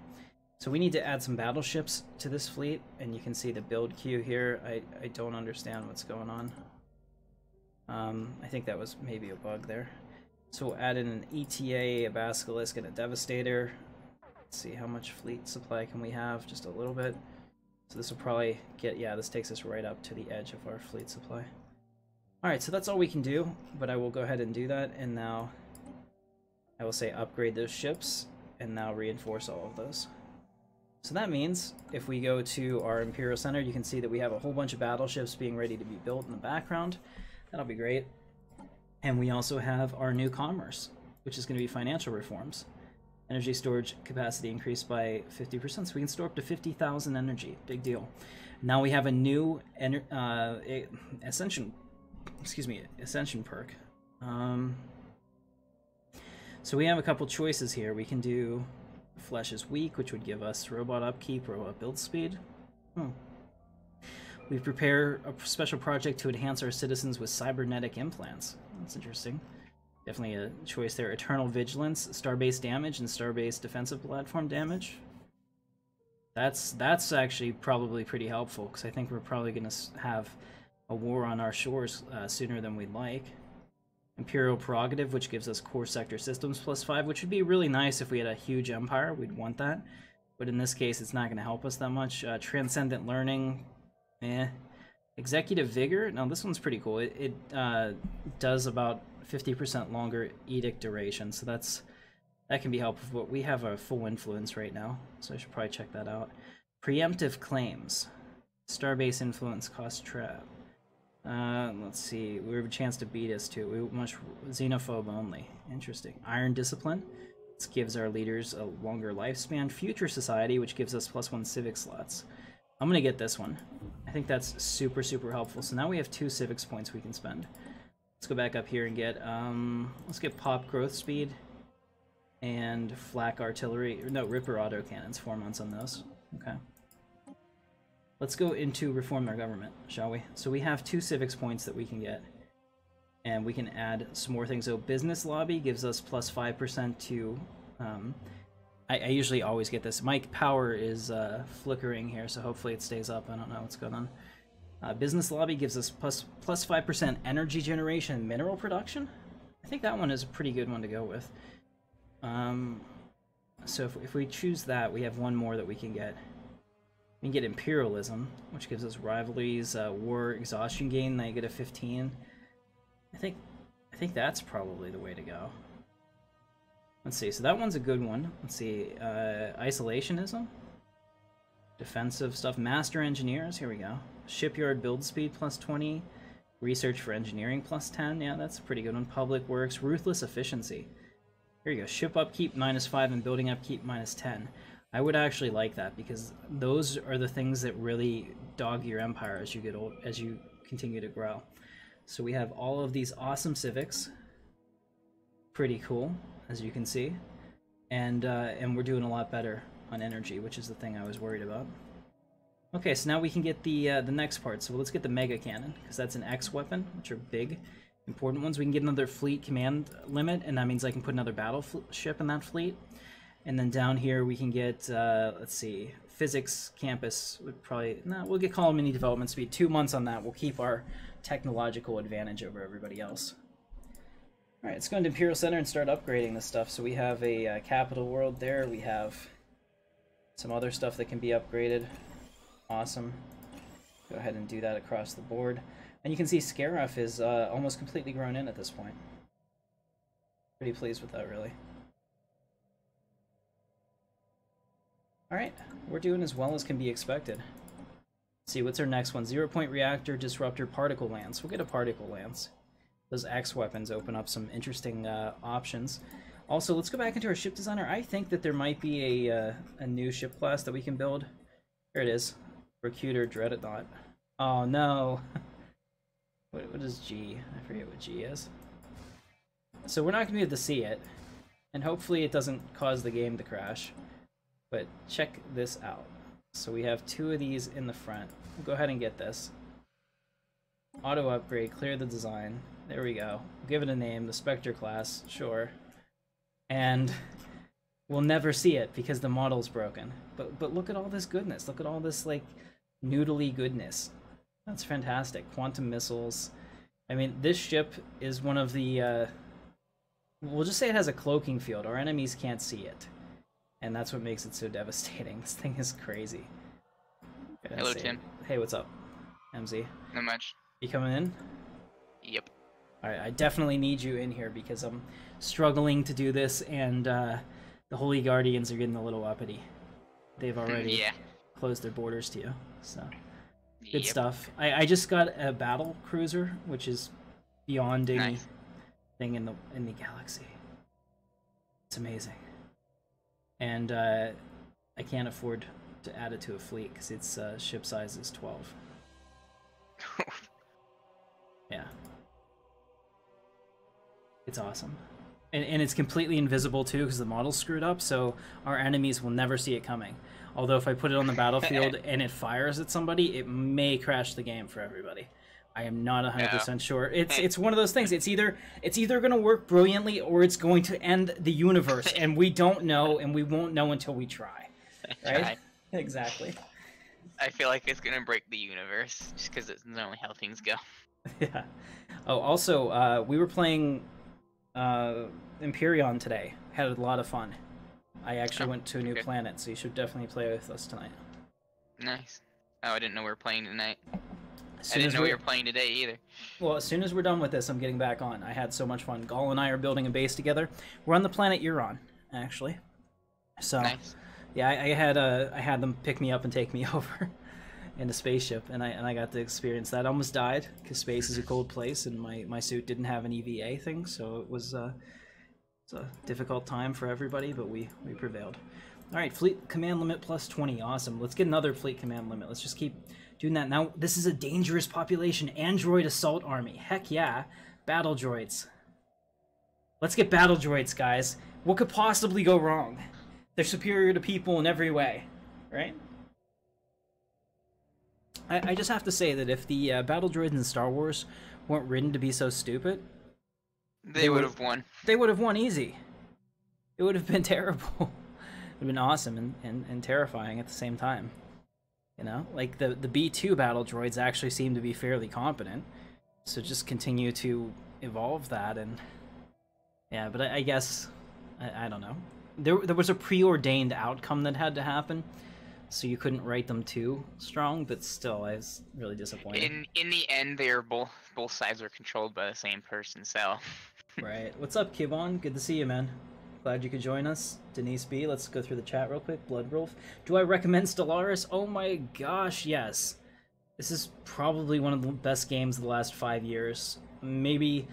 So we need to add some battleships to this fleet, and you can see the build queue here. I don't understand what's going on. I think that was maybe a bug there. So we'll add in an ETA, a Basilisk, and a Devastator. Let's see, how much fleet supply can we have? Just a little bit. So this will probably get, yeah, this takes us right up to the edge of our fleet supply. Alright, so that's all we can do, but I will go ahead and do that, and now I will say upgrade those ships, and now reinforce all of those. So that means, if we go to our Imperial Center, you can see that we have a whole bunch of battleships being ready to be built in the background. That'll be great. And we also have our new commerce, which is going to be financial reforms. Energy storage capacity increased by 50%, so we can store up to 50,000 energy. Big deal. Now we have a new ascension perk. So we have a couple choices here. We can do Flesh is Weak, which would give us robot upkeep, robot build speed. We prepare a special project to enhance our citizens with cybernetic implants. That's interesting. Definitely a choice there. Eternal Vigilance, star-based damage, and star-based defensive platform damage. That's actually probably pretty helpful, because I think we're probably going to have a war on our shores sooner than we'd like. Imperial Prerogative, which gives us core sector systems +5, which would be really nice if we had a huge empire. We'd want that. But in this case, it's not going to help us that much. Transcendent Learning, Executive Vigor, now this one's pretty cool. It does about 50% longer edict duration, so that can be helpful, but we have a full influence right now, so I should probably check that out. Preemptive Claims, Starbase Influence Cost Trap. Let's see, we have a chance to beat us too. We much xenophobe only. Interesting. Iron Discipline, this gives our leaders a longer lifespan. Future Society, which gives us +1 civic slots. I'm gonna get this one. I think that's super, super helpful. So now we have 2 civics points we can spend. Let's go back up here and get, let's get Pop Growth Speed and Flak Artillery, no, Ripper Autocannons, 4 months on those. Okay. Let's go into Reform Our Government, shall we? So we have 2 civics points that we can get, and we can add some more things. So Business Lobby gives us +5% to, I usually always get this. Mic power is flickering here, so hopefully it stays up. I don't know what's going on. Business Lobby gives us +5% energy generation and mineral production. I think that one is a pretty good one to go with. So if we choose that, we have one more that we can get. We can get Imperialism, which gives us rivalries, war exhaustion gain, -15. I think that's probably the way to go. Let's see, so that one's a good one. Let's see, Isolationism. Defensive stuff, Master Engineers, here we go. Shipyard build speed +20. Research for engineering +10, yeah, that's a pretty good one. Public Works, Ruthless Efficiency. Here you go, ship upkeep -5 and building upkeep -10. I would actually like that because those are the things that really dog your empire as you get old, as you continue to grow. So we have all of these awesome civics. Pretty cool, as you can see. And we're doing a lot better on energy, which is the thing I was worried about. Okay, so now we can get the next part. So let's get the Mega Cannon, because that's an X weapon, which are big, important ones. We can get another fleet command limit, and that means I can put another battleship in that fleet. And then down here we can get, let's see, Physics Campus would probably, no, we'll get Colony Mini Development Speed. 2 months on that. We'll keep our technological advantage over everybody else. Alright, let's go into Imperial Center and start upgrading this stuff. So we have a capital world there. We have some other stuff that can be upgraded. Awesome. Go ahead and do that across the board. And you can see Scarif is almost completely grown in at this point. Pretty pleased with that, really. Alright, we're doing as well as can be expected. Let's see, what's our next one? 0-point reactor, disruptor, particle lance. We'll get a particle lance. Those X weapons open up some interesting options. Also, let's go back into our ship designer. I think that there might be a new ship class that we can build. Here it is. Recruiter Dreadnought. Oh no. What is G? I forget what G is. So we're not going to be able to see it. And hopefully it doesn't cause the game to crash. But check this out. So we have 2 of these in the front. We'll go ahead and get this. Auto upgrade, clear the design. There we go. We'll give it a name, the Spectre class, sure. And we'll never see it because the model's broken. But look at all this goodness. Look at all this, like, noodly goodness. That's fantastic. Quantum missiles. I mean, this ship is one of the, we'll just say it has a cloaking field. Our enemies can't see it. And that's what makes it so devastating. This thing is crazy. Hello, Tim. Hey, what's up, MZ? Not much. You coming in? Yep. Alright, I definitely need you in here because I'm struggling to do this, and the Holy Guardians are getting a little uppity. They've already closed their borders to you, so good stuff. I just got a battle cruiser, which is beyond anything in the galaxy. It's amazing. And I can't afford to add it to a fleet because its ship size is 12. Yeah. It's awesome. And it's completely invisible too because the model's screwed up, so our enemies will never see it coming. Although if I put it on the battlefield and it fires at somebody, it may crash the game for everybody. I am not 100% sure. It's one of those things. It's either going to work brilliantly or it's going to end the universe, and we don't know, and we won't know until we try. Right? Exactly. I feel like it's going to break the universe just because it's normally how things go. Yeah. Oh, also, we were playing Empyreon today. Had a lot of fun. I actually went to a new planet, so you should definitely play with us tonight. Nice. Oh, I didn't know we were playing tonight. I didn't know we were playing today either. Well, as soon as we're done with this, I'm getting back on. I had so much fun. Gall and I are building a base together. We're on the planet you're on, actually. So, nice. Yeah, I had them pick me up and take me over in a spaceship, and I got to experience that. I almost died because space is a cold place, and my suit didn't have an EVA thing, so it was it's a difficult time for everybody, but we prevailed. All right, fleet command limit plus 20. Awesome. Let's get another fleet command limit. Let's just keep doing that. Now, this is a dangerous population. Android assault army. Heck yeah. Battle droids. Let's get battle droids, guys. What could possibly go wrong? They're superior to people in every way, right? I just have to say that if the battle droids in Star Wars weren't written to be so stupid, they would have won. They would have won easy. It would have been terrible. It would have been awesome and terrifying at the same time. You know, like the B2 battle droids actually seem to be fairly competent. So just continue to evolve that, and Yeah, but I guess I don't know. There was a preordained outcome that had to happen, so you couldn't write them too strong. But still, I was really disappointed. In the end, they are both sides are controlled by the same person. So. Right. What's up, Kibon? Good to see you, man. Glad you could join us. Denise B, let's go through the chat real quick. Blood Wolf. Do I recommend Stellaris? Oh my gosh, yes. This is probably one of the best games of the last 5 years. Maybe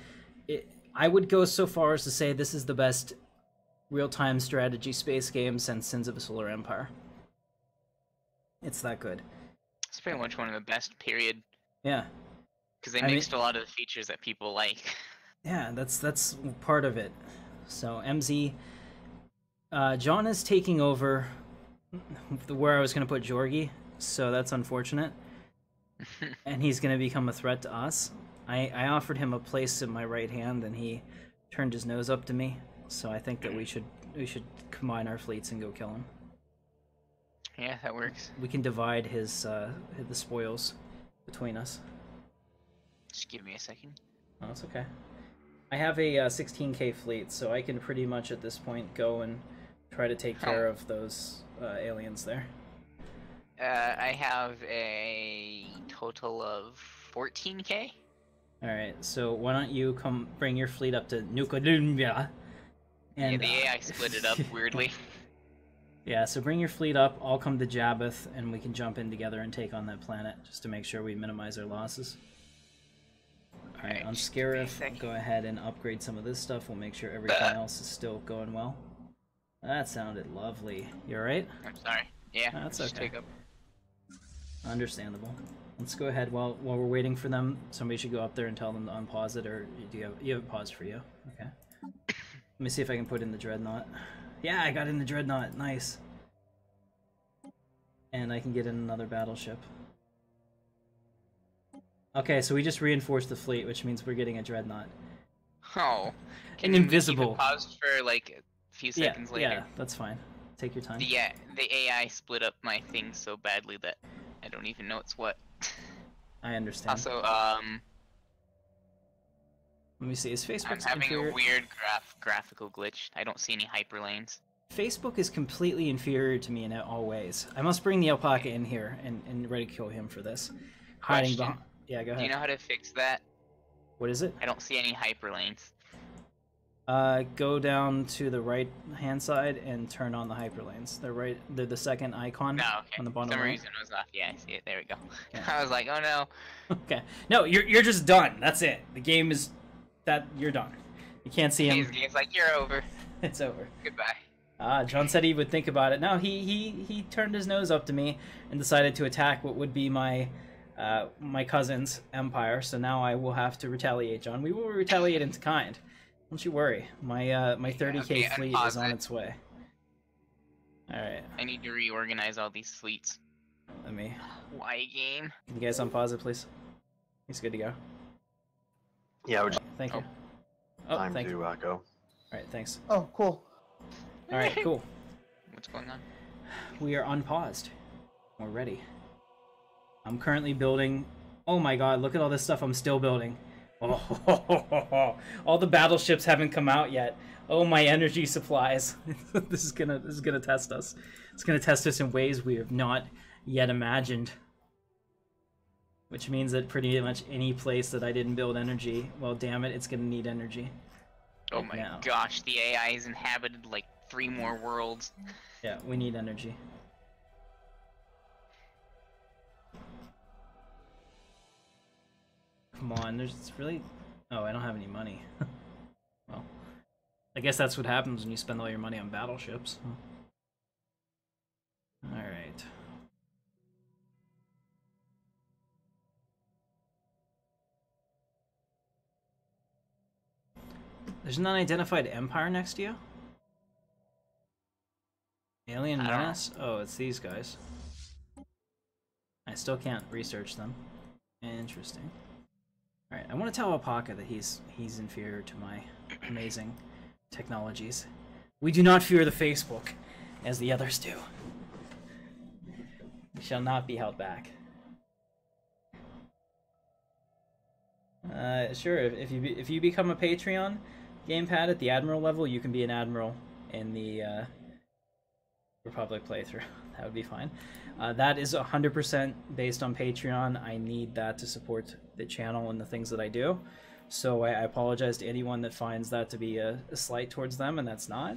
I would go so far as to say this is the best real-time strategy space game since Sins of a Solar Empire. It's that good. It's pretty much one of the best, period. Yeah. Because they mixed a lot of the features that people like. Yeah, that's part of it. So MZ, John is taking over where I was going to put Jorgi, so that's unfortunate. And he's going to become a threat to us. I offered him a place in my right hand, and he turned his nose up to me. So I think that we should combine our fleets and go kill him. Yeah, that works. We can divide the spoils between us. Just give me a second. Oh, it's okay. I have a 16k fleet, so I can pretty much at this point go and try to take care of those aliens there. I have a total of 14k. Alright, so why don't you come bring your fleet up to Utopia? And, Yeah, the AI split it up weirdly. Yeah, so bring your fleet up, I'll come to Jabbath, and we can jump in together and take on that planet, just to make sure we minimize our losses. Alright, on Scarif, go ahead and upgrade some of this stuff. We'll make sure everything else is still going well. That sounded lovely. You alright? I'm sorry. Yeah, that's just okay. take up. Understandable. Let's go ahead while we're waiting for them. Somebody should go up there and tell them to unpause it, or do you have it paused for you? Okay. Let me see if I can put in the Dreadnought. Yeah, I got in the Dreadnought. Nice. And I can get in another battleship. Okay, so we just reinforced the fleet, which means we're getting a Dreadnought. Oh. An invisible. Pause for like a few seconds later. Yeah, that's fine. Take your time. The AI split up my thing so badly that I don't even know it's what. I understand. Also, let me see. Is Facebook? I'm having a weird graphical glitch. I don't see any hyperlanes. Facebook is completely inferior to me in all ways. I must bring the alpaca in here and ridicule him for this. Hiding behind. Yeah, go ahead. Do you know how to fix that? What is it? I don't see any hyperlanes. Go down to the right-hand side and turn on the hyperlanes. They're the second icon on the bottom For some right. reason it was off. Yeah, I see it. There we go. Yeah. I was like, oh no. Okay. No, you're just done. That's it. The game is you're done. You can't see him. He's like, you're over. It's over. Goodbye. John said he would think about it. No, he turned his nose up to me and decided to attack what would be my cousin's empire. So now I will have to retaliate, John. We will retaliate into kind. Don't you worry. My 30k fleet is on its way. Alright. I need to reorganize all these fleets. Let me. Why game? Can you guys unpause it, please? He's good to go. Yeah, we're just Thank you. Oh, time thank to you. go. Alright, thanks. Oh, cool. Alright, cool. What's going on? We are unpaused. We're ready. I'm currently building... Oh my god, look at all this stuff I'm still building. Oh, all the battleships haven't come out yet. Oh, my energy supplies. This is gonna test us. It's gonna test us in ways we have not yet imagined. Which means that pretty much any place that I didn't build energy, well, damn it, it's gonna need energy. Oh my gosh, the AI has inhabited like 3 more worlds. Yeah, we need energy. Come on, there's really... Oh, I don't have any money. Well, I guess that's what happens when you spend all your money on battleships. Alright. There's an unidentified empire next to you? Alien menace? Oh, it's these guys. I still can't research them. Interesting. Alright, I want to tell Alpaca that he's inferior to my amazing technologies. We do not fear the Facebook, as the others do. We shall not be held back. Sure, if you become a Patreon, gamepad at the Admiral level, you can be an Admiral in the Republic playthrough. That would be fine. That is 100% based on Patreon. I need that to support the channel and the things that I do. So I apologize to anyone that finds that to be a slight towards them, and that's not.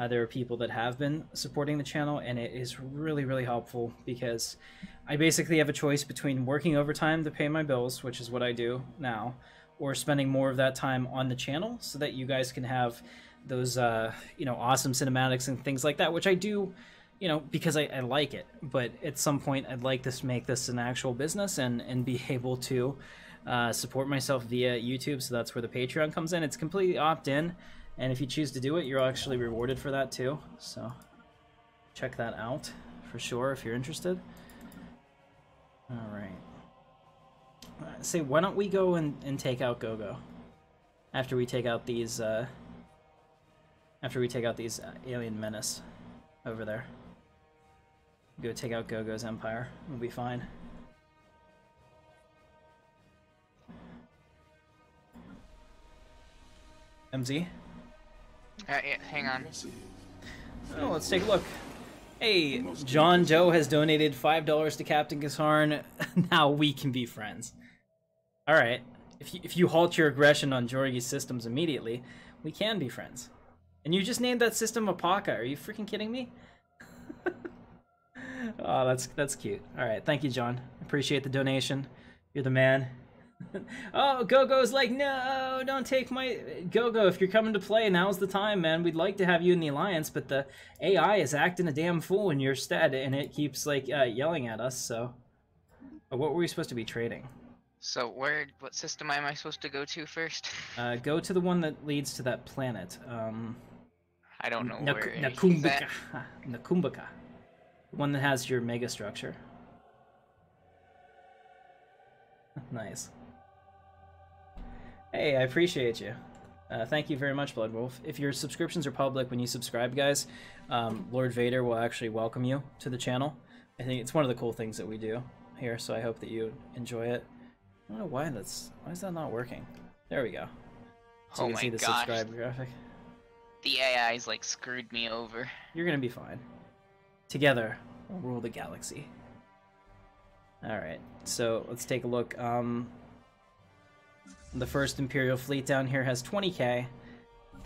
There are people that have been supporting the channel, and it is really, really helpful because I basically have a choice between working overtime to pay my bills, which is what I do now, or spending more of that time on the channel so that you guys can have those, you know, awesome cinematics and things like that, which I do, you know, because I like it. But at some point, I'd like to make this an actual business and be able to support myself via YouTube. So that's where the Patreon comes in. It's completely opt-in. And if you choose to do it, you're actually rewarded for that too. So check that out for sure if you're interested. All right. Say, why don't we go and take out Gogo after we take out these alien menace over there. Go take out Gogo's empire. We'll be fine. MZ? Yeah, hang on. Oh, let's take a look. Hey, John Doe has donated $5 to Captain Katarn. Now we can be friends. Alright. If you halt your aggression on Jorgi's systems immediately, we can be friends. And you just named that system Apaka. Are you freaking kidding me? Oh, that's cute. Alright, thank you, John. Appreciate the donation. You're the man. Oh, Gogo's like, no, don't take my... Gogo, if you're coming to play, now's the time, man. We'd like to have you in the Alliance, but the AI is acting a damn fool in your stead, and it keeps, like, yelling at us, so... But what were we supposed to be trading? So what system am I supposed to go to first? Go to the one that leads to that planet. I don't know where he's Nakumbaka. at. Nakumbaka. The one that has your mega structure. Nice. Hey, I appreciate you. Thank you very much, Bloodwolf. If your subscriptions are public, when you subscribe, guys, Lord Vader will actually welcome you to the channel. I think it's one of the cool things that we do here, so I hope that you enjoy it. I don't know why is that not working? There we go. So Oh you can see the gosh. subscribe graphic. The AI's like screwed me over. You're gonna be fine. Together, we'll rule the galaxy. Alright, so let's take a look. The first Imperial fleet down here has 20k,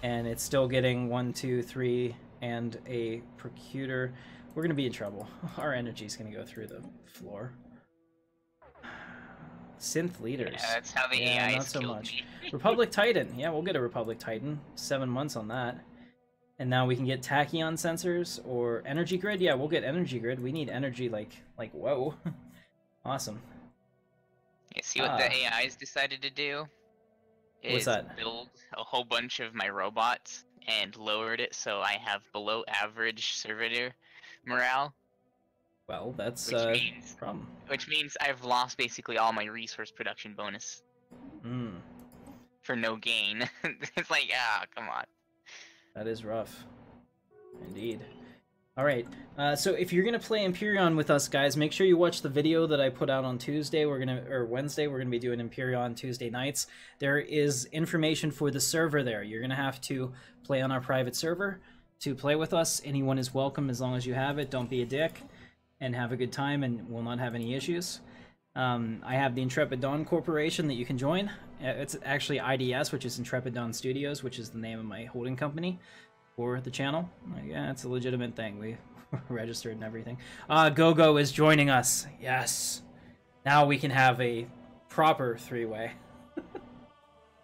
and it's still getting 1, 2, 3, and a Procutor. We're gonna be in trouble. Our energy's gonna go through the floor. Synth leaders. Yeah, that's how the Yeah, AI not so killed much. me. Republic Titan. Yeah, we'll get a Republic Titan. 7 months on that. And now we can get tachyon sensors or energy grid. Yeah, we'll get energy grid. We need energy like whoa. Awesome. You see what the AI's decided to do? What's that? Build a whole bunch of my robots and lowered it so I have below average servitor morale. Well, that's Which means, problem. Which means I've lost basically all my resource production bonus. For no gain. It's like, come on. That is rough. Indeed. Alright, so if you're gonna play Empyrean with us, guys, make sure you watch the video that I put out on Tuesday. Wednesday, we're gonna be doing Empyrean Tuesday nights. There is information for the server there. You're gonna have to play on our private server to play with us. Anyone is welcome as long as you have it. Don't be a dick, and have a good time, and we'll not have any issues. I have the Intrepid Dawn Corporation that you can join. It's actually IDS, which is Intrepid Dawn Studios, which is the name of my holding company for the channel. Yeah, it's a legitimate thing. We registered and everything. Gogo is joining us. Yes. Now we can have a proper three-way.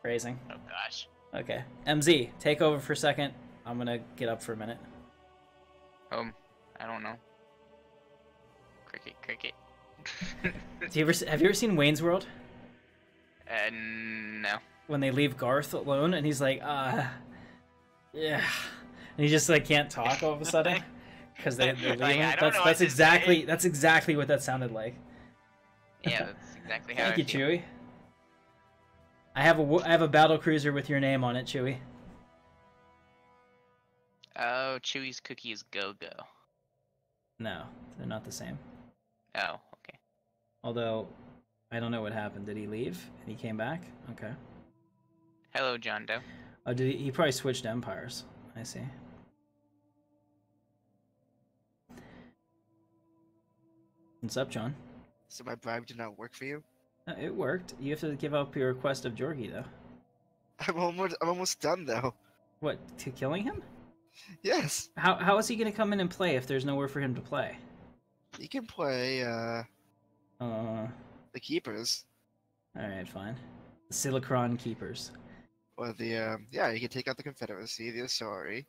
Phrasing. Oh gosh. Okay. MZ, take over for a second. I'm gonna get up for a minute. I don't know. Cricket. Have you ever seen Wayne's World? No. When they leave Garth alone and he's like, yeah. And he just like can't talk all of a sudden because they leave him. That's exactly what that sounded like. Yeah, that's exactly how Thank you, I feel. Chewie. I have a battle cruiser with your name on it, Chewie. Oh, Chewie's cookie is Go-Go. No, they're not the same. Oh, okay. Although, I don't know what happened. Did he leave and he came back? Okay. Hello, John Doe. Oh, he probably switched empires. I see. What's up, John? So my bribe did not work for you? It worked. You have to give up your request of Jorgi, though. I'm almost done though. What, to killing him? Yes. How is he gonna come in and play if there's nowhere for him to play? You can play the keepers. Alright, fine. The Silicron Keepers. Or the yeah, you can take out the Confederacy, the Asari.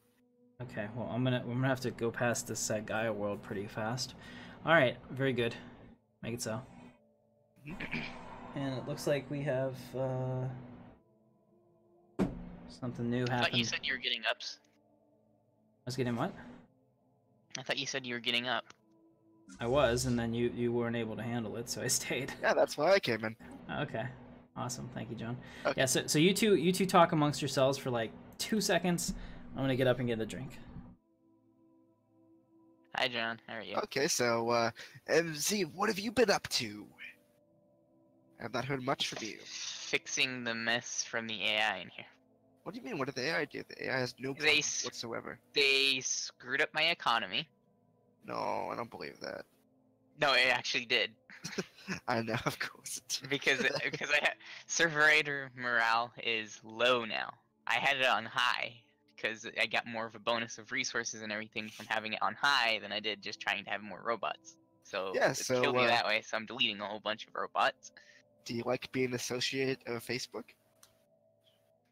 Okay, well I'm gonna have to go past this Gaia world pretty fast. Alright, very good. Make it so. And it looks like we have something new happened. I thought you said you were getting ups. I was getting what? I thought you said you were getting up. I was, and then you weren't able to handle it, so I stayed. Yeah, that's why I came in. Okay, awesome. Thank you, John. Okay. Yeah, so you two talk amongst yourselves for like 2 seconds. I'm gonna get up and get a drink. Hi, John. How are you? Okay, so MZ, what have you been up to? I've not heard much from you. Fixing the mess from the AI in here. What do you mean? What did the AI do? The AI has no They plans whatsoever. They screwed up my economy. No, I don't believe that. No, it actually did. I know, of course. because server morale is low now. I had it on high because I got more of a bonus of resources and everything from having it on high than I did just trying to have more robots. So Yeah, it so, killed me that way. So I'm deleting a whole bunch of robots. Do you like being associated of Facebook?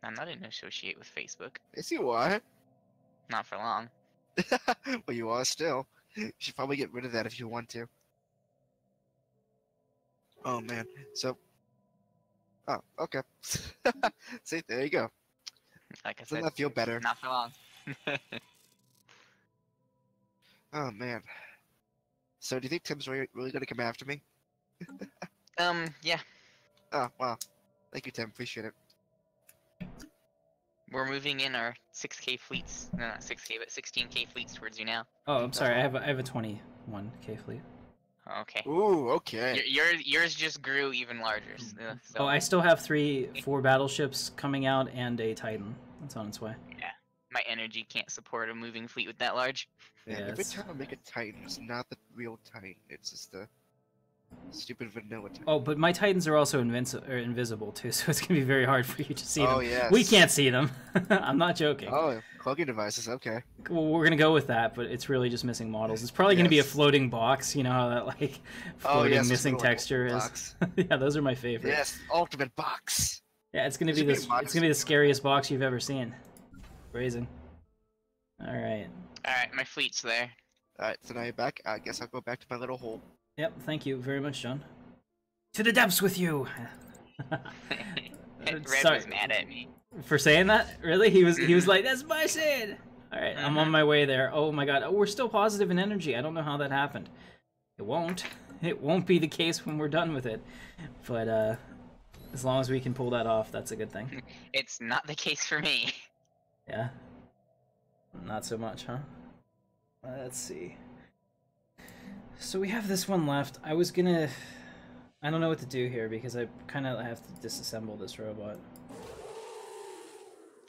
I'm not in associate with Facebook. Yes, you are. Not for long. Well, you are still. You should probably get rid of that if you want to. Oh man. So. Oh, okay. See, there you go. Like I Doesn't said, that feel better? not for long. Oh man. So, do you think Tim's really gonna come after me? Yeah. Oh wow. Thank you, Tim. Appreciate it. We're moving in our 6K fleets. No, not 6K, but 16K fleets towards you now. Oh, I'm sorry. I have a 21K fleet. Okay. Ooh, okay. Yours just grew even larger. So, Oh, I still have 4 battleships coming out and a Titan. That's on its way. yeah, my energy can't support a moving fleet with that large. Yeah, Yeah, every it's- time I make a Titan, it's not the real Titan. It's just the stupid vanilla Titan. Oh, but my Titans are also invisible too, so it's gonna be very hard for you to see them. Oh, yes. We can't see them. I'm not joking. Oh, cloaking devices. Okay. Well, we're gonna go with that, but it's really just missing models. It's probably gonna be a Yes. floating box. You know how that like floating yes, missing little texture is. box. Yeah, those are my favorite. Yes, ultimate box. Yeah, it's gonna This be would be this. a It's gonna be the box. scariest box you've ever seen. Brazen. All right. All right, my fleet's there. All right, so now you're back. I guess I'll go back to my little hole. Yep. Thank you very much, John. To the depths with you. Red Sorry. was mad at me. For saying that? Really? He was like, "That's my sin." All right, I'm on my way there. Oh my god. Oh, we're still positive in energy. I don't know how that happened. It won't. It won't be the case when we're done with it. But as long as we can pull that off, that's a good thing. It's not the case for me. Yeah. Not so much, huh? Let's see. So we have this one left. I don't know what to do here because I kind of have to disassemble this robot.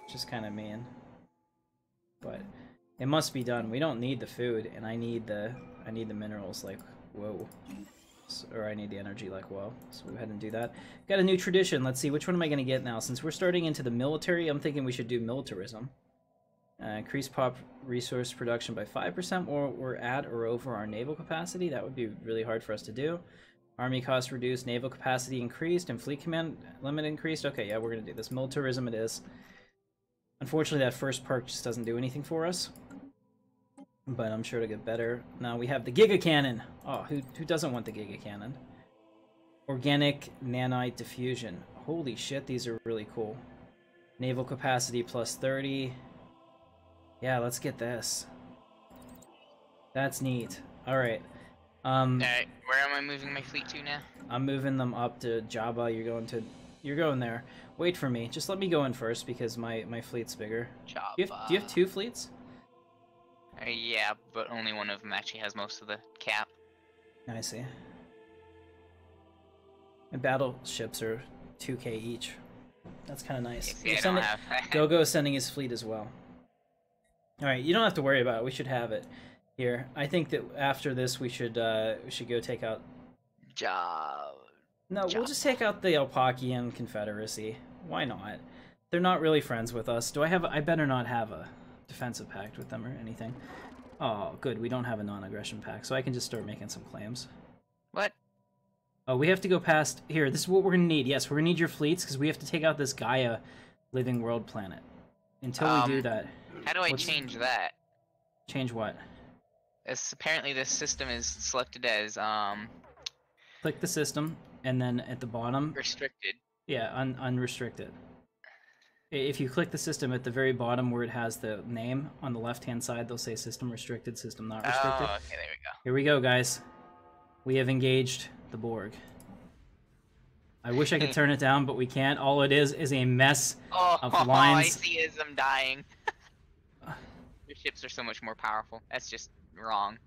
Which is kind of mean. But it must be done. We don't need the food, and I need the minerals like whoa. Or I need the energy like whoa. So go ahead and do that. Got a new tradition. Let's see, which one am I going to get now? Since we're starting into the military, I'm thinking we should do militarism. Increase pop resource production by 5%, or we're at or over our naval capacity. That would be really hard for us to do. Army costs reduced, naval capacity increased, and fleet command limit increased. Okay, yeah, we're going to do this. Militarism it is. Unfortunately, that first perk just doesn't do anything for us. But I'm sure it'll get better. Now we have the Giga Cannon. Oh, who doesn't want the Giga Cannon? Organic nanite diffusion. Holy shit, these are really cool. Naval capacity plus 30. Yeah, let's get this. That's neat. Alright. Alright, where am I moving my fleet to now? I'm moving them up to Jabba. You're going there. Wait for me. Just let me go in first because my fleet's bigger. Java. Do you have 2 fleets? Yeah, but only one of them actually has most of the cap. I see. My battleships are 2k each. That's kind of nice. See, I don't have... Gogo sending his fleet as well. All right, you don't have to worry about it. We should have it here. I think that after this, we should go take out. No, we'll just take out the Alpakian Confederacy. Why not? They're not really friends with us. Do I have? I better not have a defensive pact with them or anything. Oh, good. We don't have a non-aggression pact, so I can just start making some claims. What? Oh, we have to go past here. This is what we're gonna need. Yes, we're gonna need your fleets because we have to take out this Gaia living world planet. Until we do that. How do I change that? Change what? Apparently this system is selected as Click the system, and then at the bottom. restricted. Yeah, unrestricted. If you click the system at the very bottom where it has the name on the left-hand side, they'll say system restricted, system not restricted. Oh, okay, there we go. Here we go, guys. We have engaged the Borg. I wish I could turn it down, but we can't. All it is a mess of lines. I see as I'm dying. Your ships are so much more powerful. That's just wrong.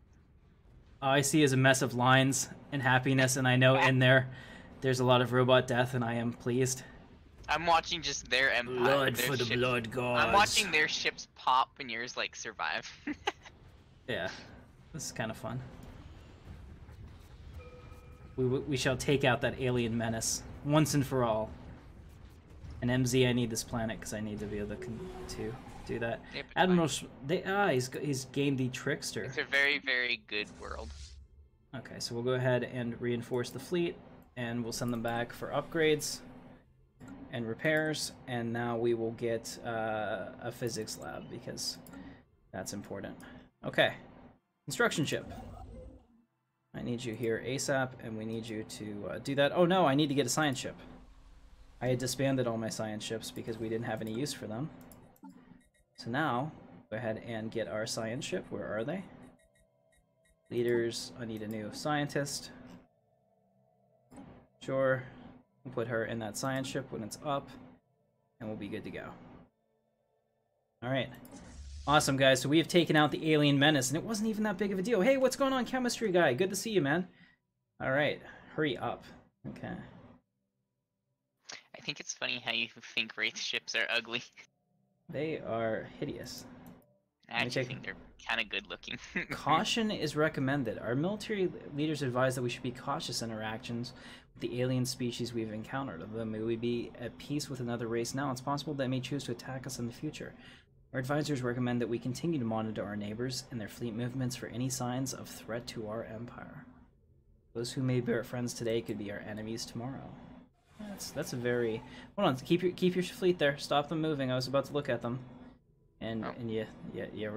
All I see is a mess of lines and happiness, and I know in there's a lot of robot death, and I am pleased. I'm watching just their empire. Blood their for the ships. blood gods. I'm watching their ships pop and yours like survive. Yeah, this is kind of fun. We shall take out that alien menace once and for all. And MZ, I need this planet because I need to be able to do that. Yeah, Admiral, he's gained the Trickster. It's a very, very good world. Okay, so we'll go ahead and reinforce the fleet, and we'll send them back for upgrades and repairs. And now we will get a physics lab because that's important. Okay, construction ship. I need you here ASAP, and we need you to do that. Oh no, I need to get a science ship. I had disbanded all my science ships because we didn't have any use for them. So now, go ahead and get our science ship. Where are they? Leaders, I need a new scientist. Sure, we'll put her in that science ship when it's up, and we'll be good to go. Alright. Awesome, guys. So we have taken out the alien menace, and it wasn't even that big of a deal. Hey, what's going on, chemistry guy? Good to see you, man. All right, hurry up. Okay. I think it's funny how you think Wraith ships are ugly. They are hideous. I actually think they're kind of good looking. Caution is recommended. Our military leaders advise that we should be cautious in our actions with the alien species we've encountered. Although may we be at peace with another race now, it's possible they may choose to attack us in the future. Our advisors recommend that we continue to monitor our neighbors and their fleet movements for any signs of threat to our empire. Those who may be our friends today could be our enemies tomorrow. That's a very... Hold on, keep your fleet there. Stop them moving. I was about to look at them, and you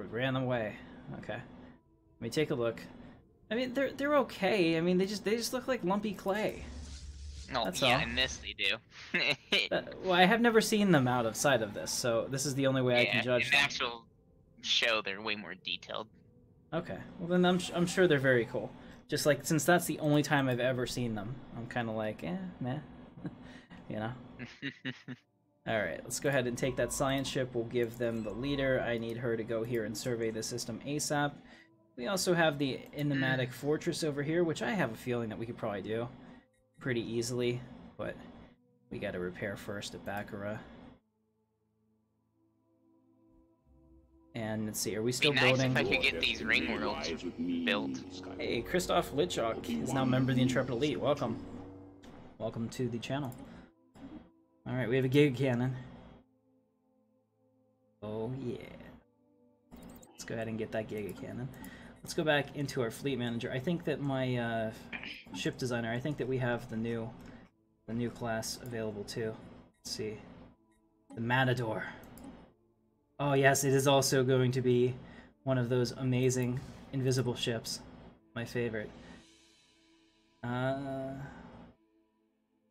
ran them away. Okay, let me take a look. I mean, they're okay. I mean, they just look like lumpy clay. No, That's yeah, all. in this they do. Well, I have never seen them outside of this, so this is the only way I can judge in them. the actual show, they're way more detailed. Okay, well then I'm sure they're very cool. Just like, since that's the only time I've ever seen them, I'm kind of like, meh, you know? Alright, let's go ahead and take that science ship. We'll give them the leader. I need her to go here and survey the system ASAP. We also have the enigmatic fortress over here, which I have a feeling that we could probably do pretty easily, but we got to repair first at Baccarat. And let's see, are we still building? It'd be nice if I could get these ring worlds built. Hey, Christoph Litchok is now a member of the Intrepid Elite. Welcome. Welcome to the channel. Alright, we have a Giga Cannon. Oh yeah. Let's go ahead and get that Giga Cannon. Let's go back into our fleet manager. I think that my ship designer, I think that we have the new class available too. Let's see. The Matador. Oh yes, it is also going to be one of those amazing invisible ships. My favorite.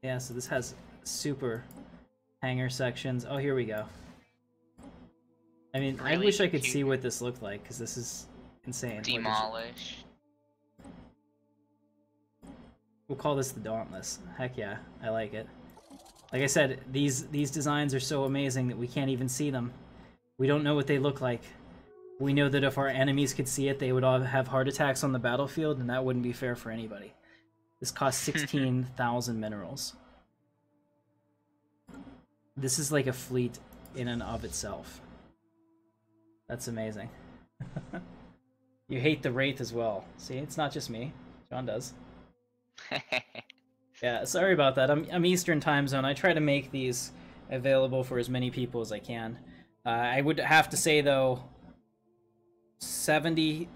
Yeah, so this has super hangar sections. Oh, here we go. I mean, Really I wish I could cute. see what this looked like, because this is insane. Demolish. We'll call this the Dauntless. Heck yeah, I like it. Like I said, these designs are so amazing that we can't even see them. We don't know what they look like. We know that if our enemies could see it, they would all have heart attacks on the battlefield, and that wouldn't be fair for anybody. This costs 16,000 minerals. This is like a fleet in and of itself. That's amazing. You hate the Wraith as well. See, it's not just me. John does. Yeah, sorry about that. I'm Eastern time zone. I try to make these available for as many people as I can. I would have to say though, 78%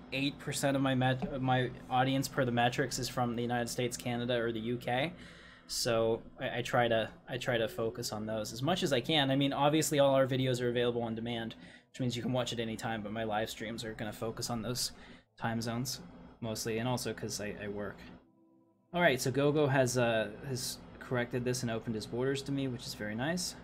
of my audience per the metrics is from the United States, Canada, or the UK. So I try to focus on those as much as I can. I mean, obviously all our videos are available on demand, which means you can watch at any time, but my live streams are going to focus on those time zones mostly, and also because I work. All right, so Gogo has corrected this and opened his borders to me, which is very nice.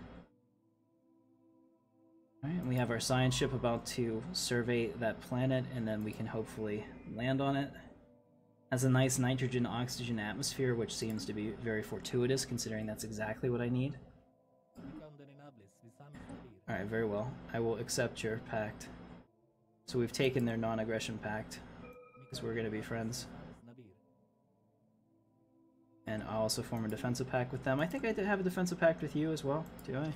All right, and we have our science ship about to survey that planet, and then we can hopefully land on it. Has a nice nitrogen-oxygen atmosphere, which seems to be very fortuitous, considering that's exactly what I need. Alright, very well. I will accept your pact. So we've taken their non-aggression pact, because we're going to be friends. And I'll also form a defensive pact with them. I think I did have a defensive pact with you as well, do I?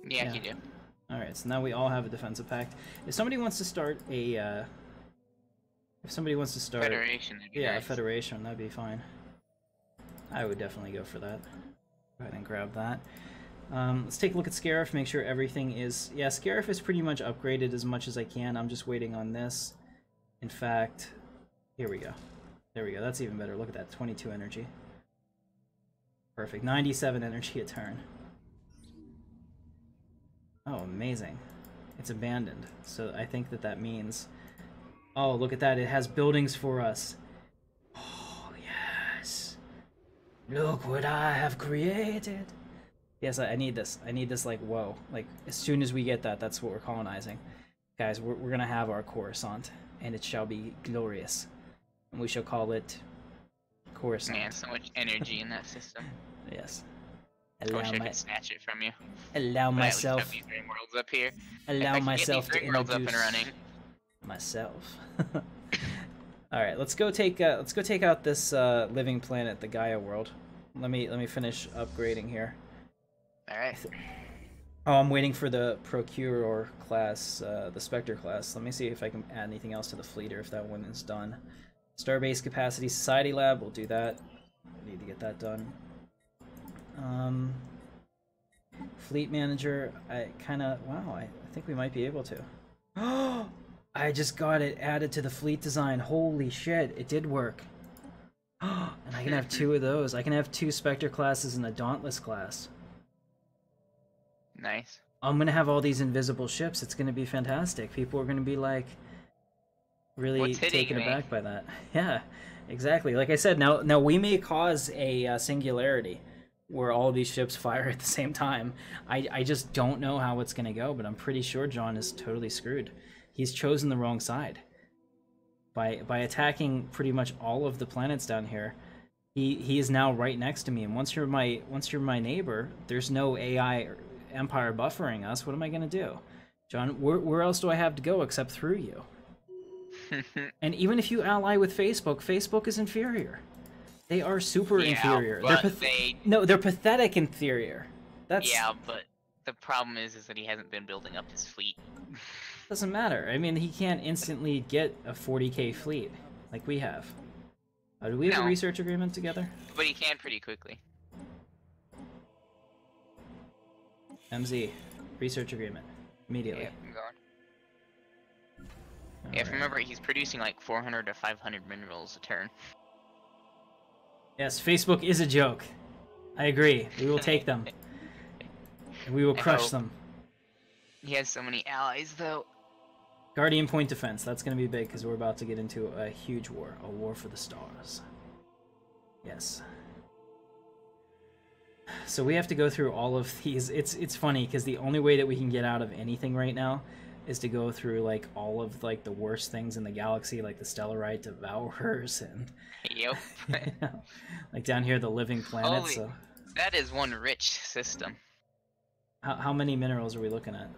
Yeah, you do. Alright, so now we all have a defensive pact. If somebody wants to start a... If somebody wants to start... Federation, that'd be yeah, nice. a federation, that'd be fine. I would definitely go for that. Go ahead and grab that. Let's take a look at Scarif, make sure everything is... Yeah, Scarif is pretty much upgraded as much as I can. I'm just waiting on this. In fact, here we go. There we go, that's even better. Look at that, 22 energy. Perfect, 97 energy a turn. Oh, amazing. It's abandoned, so I think that means... Oh, look at that, it has buildings for us. Oh, yes. Look what I have created. Yes, I need this. I need this like, whoa. Like, as soon as we get that, that's what we're colonizing. Guys, we're gonna have our Coruscant, and it shall be glorious. And we shall call it Coruscant. Man, so much energy in that system. Yes. I wish I could snatch it from you. Allow But myself... At least have these ring worlds up here. Allow myself to ring worlds up and introduce running. myself. All right, let's go take out this living planet, the Gaia world. Let me finish upgrading here. All right. Oh, I'm waiting for the Procurer class, the Spectre class. Let me see if I can add anything else to the fleet, or if that one is done. Starbase capacity, Society Lab, we'll do that. We need to get that done. Fleet manager, I think we might be able to. Oh, I just got it added to the fleet design. Holy shit, it did work. And I can have 2 of those. I can have 2 Spectre classes and a Dauntless class. Nice. I'm gonna have all these invisible ships. It's gonna be fantastic. People are gonna be like really taken aback by that. Yeah, exactly. Like I said, now we may cause a singularity where all these ships fire at the same time. I just don't know how it's gonna go, but I'm pretty sure John is totally screwed. He's chosen the wrong side. By attacking pretty much all of the planets down here, he is now right next to me. And once you're my neighbor, there's no AI empire buffering us. What am I gonna do, John? Where else do I have to go except through you? And even if you ally with Facebook, Facebook is inferior. They are super inferior. They're pathetic inferior. That's... Yeah, but the problem is that he hasn't been building up his fleet. Doesn't matter. I mean, he can't instantly get a 40k fleet like we have. Do we have a research agreement together? But he can pretty quickly. MZ, research agreement. Immediately. Yeah, I'm going. Yeah, if you remember, he's producing like 400 to 500 minerals a turn. Yes, Facebook is a joke. I agree. We will take them. And we will crush them. He has so many allies, though. Guardian Point Defense. That's going to be big because we're about to get into a huge war. A war for the stars. Yes. So we have to go through all of these. It's funny because the only way that we can get out of anything right now is to go through like all of like the worst things in the galaxy, like the Stellarite Devourers and yep. Like down here the living planet. Holy, so that is one rich system. How many minerals are we looking at?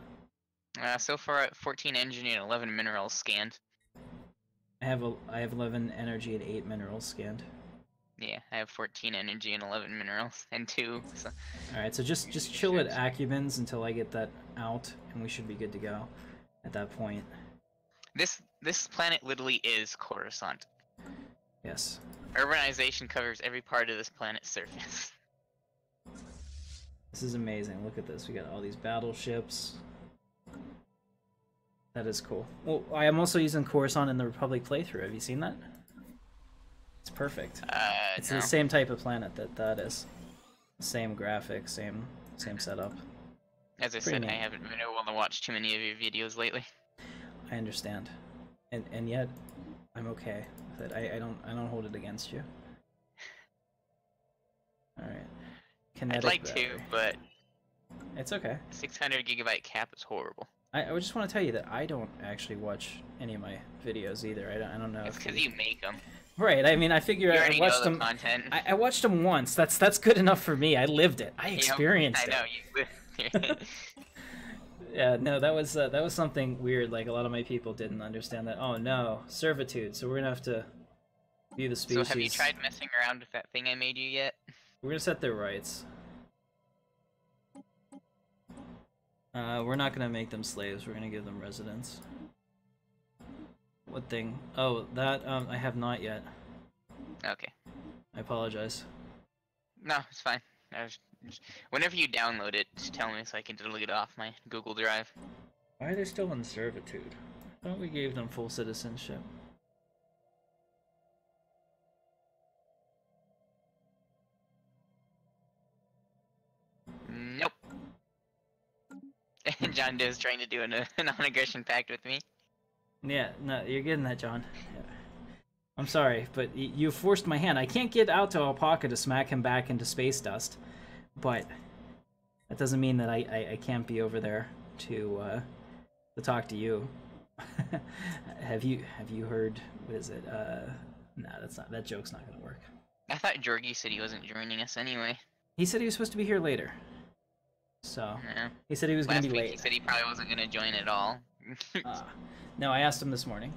So far, 14 energy and 11 minerals scanned. I have 11 energy and 8 minerals scanned. Yeah, I have 14 energy and 11 minerals and 2. So. Alright, so just chill at Acubins until I get that out, and we should be good to go at that point. This planet literally is Coruscant. Yes. Urbanization covers every part of this planet's surface. This is amazing. Look at this. We got all these battleships. That is cool. Well, I am also using Coruscant in the Republic playthrough. Have you seen that? It's perfect. It's no. the same type of planet that is. Same graphics, same setup. As I said, I haven't been able to watch too many of your videos lately. I understand, and yet I'm okay with it. I don't hold it against you. All right. I'd like to, but it's okay. 600 gigabyte cap is horrible. I just want to tell you that I don't actually watch any of my videos either. I don't know. It's because you make them. Right. I mean, I figure I watched them. Content. I watched them once. That's good enough for me. I lived it. I experienced it. I know you lived. Yeah. No, that was something weird. Like a lot of my people didn't understand that. Oh no, servitude. So we're gonna have to view the species. So have you tried messing around with that thing I made you yet? We're gonna set their rights. We're not gonna make them slaves. We're gonna give them residence. What thing? Oh, that I have not yet. Okay. I apologize. No, it's fine. Whenever you download it, just tell me so I can delete it off my Google Drive. Why are they still in servitude? I thought we gave them full citizenship. Nope. John Doe's trying to do a non-aggression pact with me. Yeah, no, you're getting that, John. Yeah. I'm sorry, but you forced my hand. I can't get out to Alpaca to smack him back into space dust, but that doesn't mean that I can't be over there to talk to you. Have you heard? What is it? No, that joke's not gonna work. I thought Jorgie said he wasn't joining us anyway. He said he was supposed to be here later. So Yeah. he said he was gonna be Last week late. he said he probably wasn't gonna join at all. No, I asked him this morning.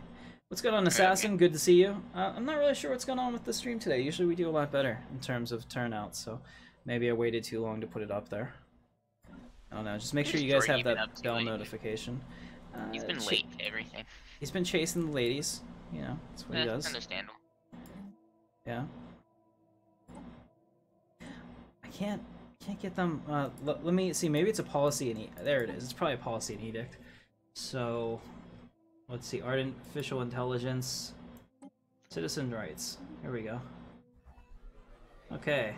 What's going on, Assassin? Good to see you. I'm not really sure what's going on with the stream today. Usually we do a lot better in terms of turnout, so maybe I waited too long to put it up there. I don't know. Just make sure you guys have that bell notification. He's been late to everything. He's been chasing the ladies. You know, that's what he does. Understandable. Yeah. I can't get them. Let me see. Maybe it's a policy and there it is. It's probably a policy and edict. So, let's see. Artificial intelligence, citizen rights. Here we go. Okay.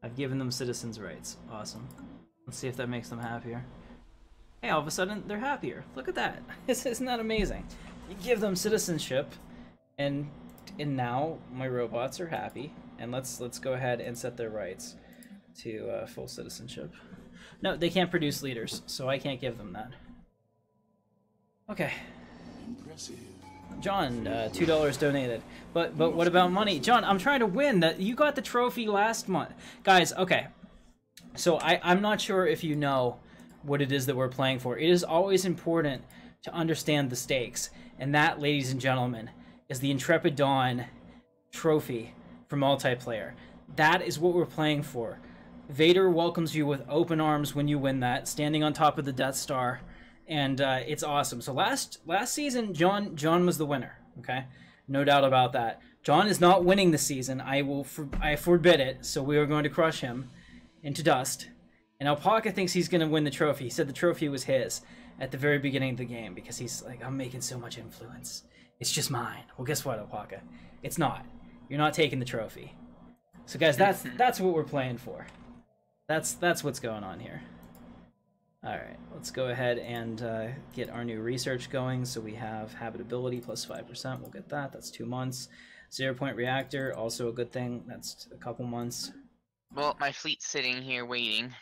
I've given them citizens' rights. Awesome. Let's see if that makes them happier. Hey, all of a sudden they're happier. Look at that. Isn't that amazing? You give them citizenship, and now my robots are happy. And let's go ahead and set their rights to full citizenship. No, they can't produce leaders, so I can't give them that. Okay. Impressive. John, $2 donated. But what about money? John, I'm trying to win. You got the trophy last month. Guys, okay. So I'm not sure if you know what it is that we're playing for. It is always important to understand the stakes. And that, ladies and gentlemen, is the Intrepid Dawn trophy for multiplayer. That is what we're playing for. Vader welcomes you with open arms when you win that, standing on top of the Death Star. And it's awesome. So last season, John was the winner. Okay, no doubt about that. John is not winning this season. I forbid it. So we are going to crush him into dust. And Alpaca thinks he's going to win the trophy. He said the trophy was his at the very beginning of the game because he's like, I'm making so much influence. It's just mine. Well, guess what, Alpaca? It's not. You're not taking the trophy. So guys, that's what we're playing for. That's what's going on here. Alright, let's go ahead and get our new research going. So we have habitability plus 5%. We'll get that. That's 2 months. 0-point reactor, also a good thing. That's a couple months. Well, my fleet's sitting here waiting.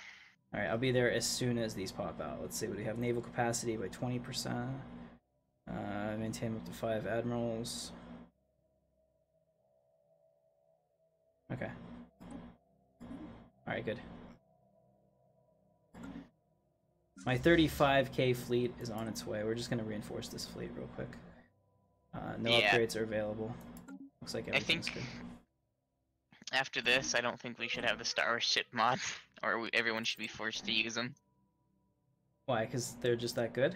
Alright, I'll be there as soon as these pop out. Let's see what we have. Naval capacity by 20%. Maintain up to 5 admirals. Okay. Alright, good. My 35k fleet is on its way. We're just going to reinforce this fleet real quick. No upgrades are available. Looks like everything's good. After this, I don't think we should have the Starship mod, or everyone should be forced to use them. Why? Because they're just that good?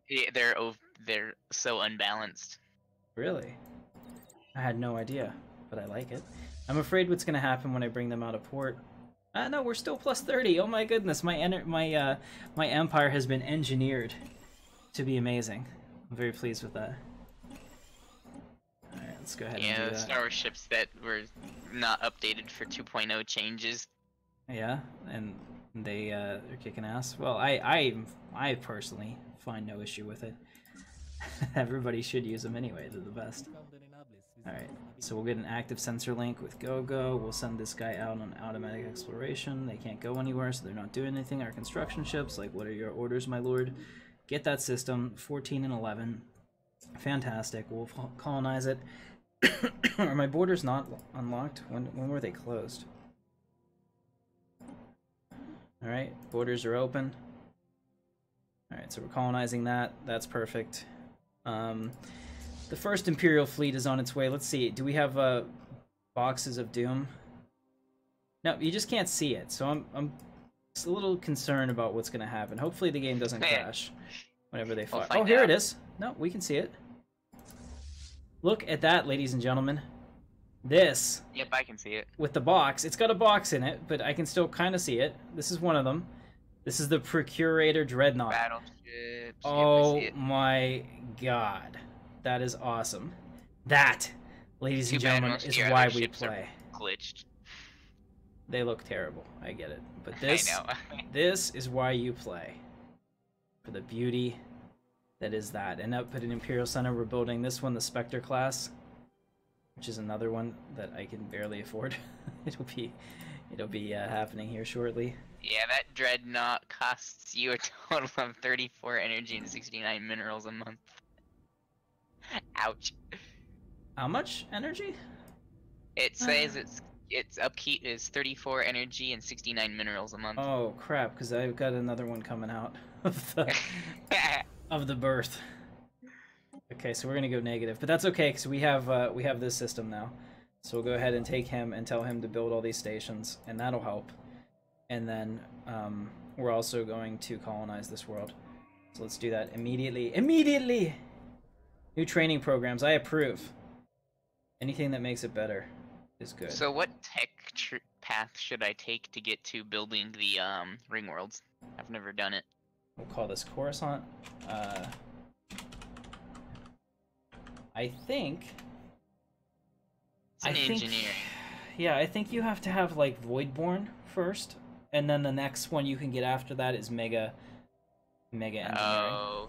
Yeah, they're so unbalanced. Really? I had no idea, but I like it. I'm afraid what's going to happen when I bring them out of port. No, we're still plus 30. Oh my goodness, my empire has been engineered to be amazing. I'm very pleased with that. Alright, let's go ahead and do Yeah, that. starships that were not updated for 2.0 changes. Yeah, and they are kicking ass. Well, I personally find no issue with it. Everybody should use them anyway. They're the best. Alright, so we'll get an active sensor link with GoGo. We'll send this guy out on automatic exploration. They can't go anywhere, so they're not doing anything. Our construction ships, like, what are your orders, my lord? Get that system, 14 and 11. Fantastic. We'll colonize it. Are my borders not unlocked? When were they closed? Alright, borders are open. Alright, so we're colonizing that. That's perfect. The first Imperial fleet is on its way. Let's see. Do we have boxes of doom? No, you just can't see it. So I'm just a little concerned about what's going to happen. Hopefully the game doesn't crash whenever they fire. Oh, here it is. No, we can see it. Look at that, ladies and gentlemen. This. Yep, I can see it. With the box. It's got a box in it, but I can still kind of see it. This is one of them. This is the Procurator Dreadnought. Battleships. Oh yep, my god. That is awesome. That, ladies and gentlemen, is your why other we ships play. are glitched. They look terrible. I get it. But this, I know. this is why you play. For the beauty that is that. And up at an Imperial Center, we're building this one, the Spectre class, which is another one that I can barely afford. it'll be happening here shortly. Yeah, that dreadnought costs you a total of 34 energy and 69 minerals a month. Ouch. How much energy? It says its upkeep is 34 energy and 69 minerals a month. Oh crap! Because I've got another one coming out of the of the birth. Okay, so we're gonna go negative, but that's okay because we have this system now. So we'll go ahead and take him and tell him to build all these stations, and that'll help. And then we're also going to colonize this world. So let's do that immediately. Immediately! New training programs. I approve. Anything that makes it better is good. So what tech path should I take to get to building the ring worlds? I've never done it. We'll call this Coruscant. I think... It's an engineering. Yeah, I think you have to have, like, Voidborn first, and then the next one you can get after that is Mega Engineering. Oh,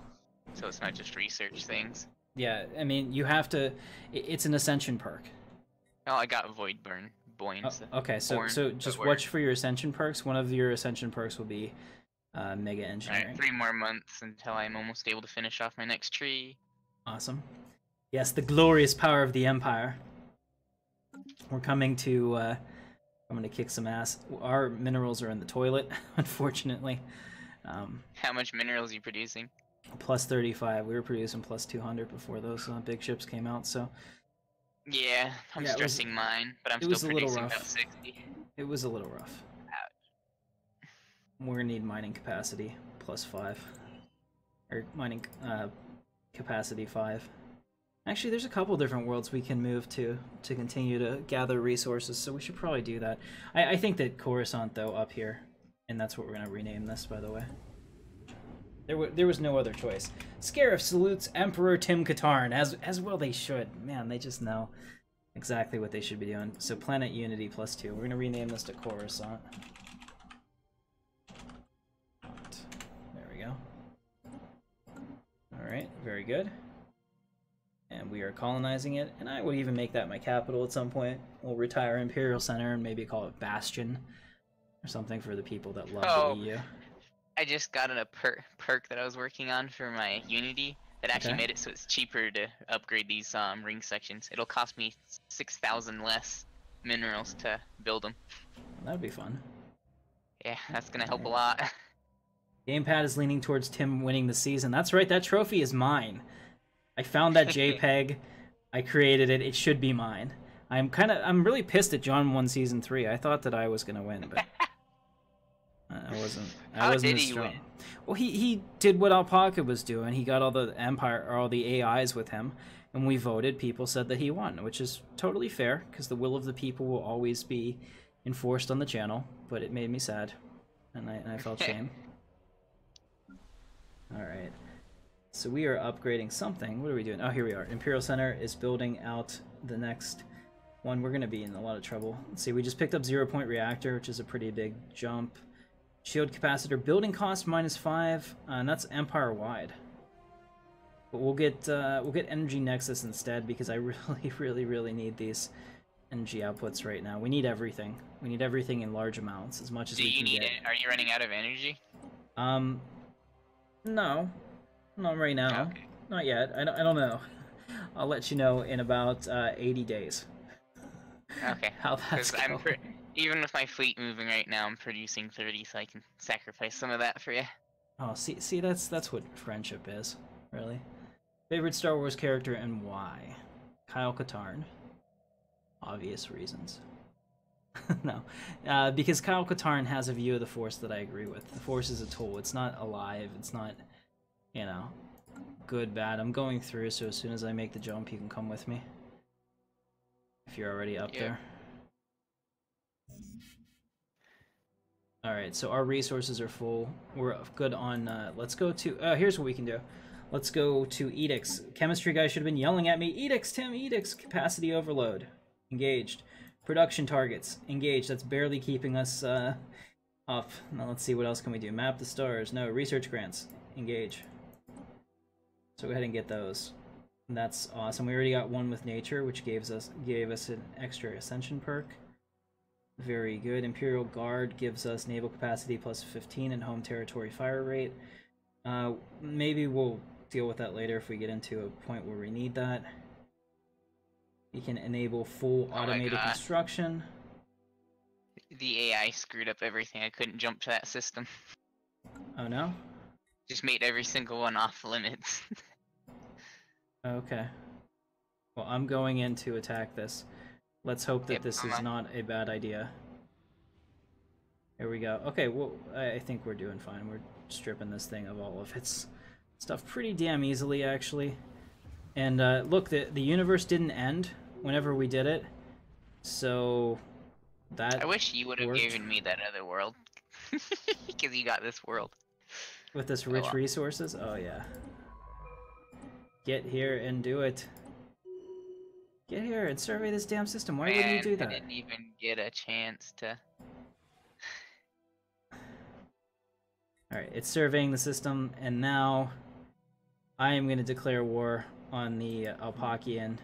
so it's not just research things. Yeah, I mean, you have to... It's an Ascension perk. Oh, I got Voidburn. Okay, so just watch for your Ascension perks. One of your Ascension perks will be Mega Engineering. Alright, 3 more months until I'm almost able to finish off my next tree. Awesome. Yes, the glorious power of the Empire. We're coming to... I'm going to kick some ass. Our minerals are in the toilet, unfortunately. How much minerals are you producing? Plus 35. We were producing plus 200 before those big ships came out, so... Yeah, I'm stressing mine, but I'm still producing about 60. It was a little rough. Ouch. We're gonna need mining capacity plus 5. Or mining capacity 5. Actually, there's a couple different worlds we can move to continue to gather resources, so we should probably do that. I think that Coruscant, though, up here, and that's what we're gonna rename this, by the way. There was no other choice. Scarif salutes Emperor Tim Katarn, as well they should. Man, they just know exactly what they should be doing. So Planet Unity plus 2. We're going to rename this to Coruscant. There we go. Alright, very good. And we are colonizing it, and I would even make that my capital at some point. We'll retire Imperial Center and maybe call it Bastion or something for the people that love the EU. I just got a perk that I was working on for my Unity that actually made it so it's cheaper to upgrade these ring sections. It'll cost me 6,000 less minerals to build them. That'd be fun. Yeah, that's gonna help a lot. Gamepad is leaning towards Tim winning the season. That's right, that trophy is mine. I found that JPEG. I created it. It should be mine. I'm really pissed at John won season 3. I thought that I was gonna win, but I wasn't. How did as he strong. win? Well, he did what Alpaca was doing. He got all the Empire or all the AIs with him, and we voted. People said that he won, which is totally fair because the will of the people will always be enforced on the channel. But it made me sad, and I felt shame. All right. So we are upgrading something. What are we doing? Oh, here we are. Imperial Center is building out the next one. We're going to be in a lot of trouble. Let's see. We just picked up 0-point reactor, which is a pretty big jump. Shield capacitor. Building cost -5, and that's Empire-wide. But we'll get Energy Nexus instead because I really need these energy outputs right now. We need everything. We need everything in large amounts, as much as we can get. Are you running out of energy? No. Not right now. Okay. Not yet. I don't know. I'll let you know in about 80 days. Okay. How that's going. Even with my fleet moving right now, I'm producing 30, so I can sacrifice some of that for you. Oh, see, that's what friendship is, really. Favorite Star Wars character and why? Kyle Katarn. Obvious reasons. No, because Kyle Katarn has a view of the Force that I agree with. The Force is a tool. It's not alive. It's not, you know, good, bad. I'm going through, so as soon as I make the jump, you can come with me. If you're already up there. Alright, so our resources are full. We're good on, let's go to, here's what we can do. Let's go to edicts. Chemistry guy should have been yelling at me. Edicts, Tim, edicts. Capacity overload. Engaged. Production targets. Engaged. That's barely keeping us, up. Now let's see, what else can we do? Map the stars. No, research grants. Engage. So go ahead and get those. And that's awesome. We already got one with nature, which gave us an extra ascension perk. Very good. Imperial Guard gives us naval capacity plus 15 and home territory fire rate. Maybe we'll deal with that later if we get into a point where we need that. We can enable full automated construction. The AI screwed up everything. I couldn't jump to that system. Oh no? Just made every single one off limits. Okay. Well, I'm going in to attack this. Let's hope that this is not a bad idea. Here we go. Okay, well, I think we're doing fine. We're stripping this thing of all of its stuff pretty damn easily, actually. And look, the universe didn't end whenever we did it. So that I wish you would have worked. given me that other world. Because you got this world. With this rich resources? Oh, yeah. Get here and do it. Get here and survey this damn system. Why wouldn't you do that? I didn't even get a chance to... Alright, it's surveying the system, and now I am going to declare war on the Alpacian.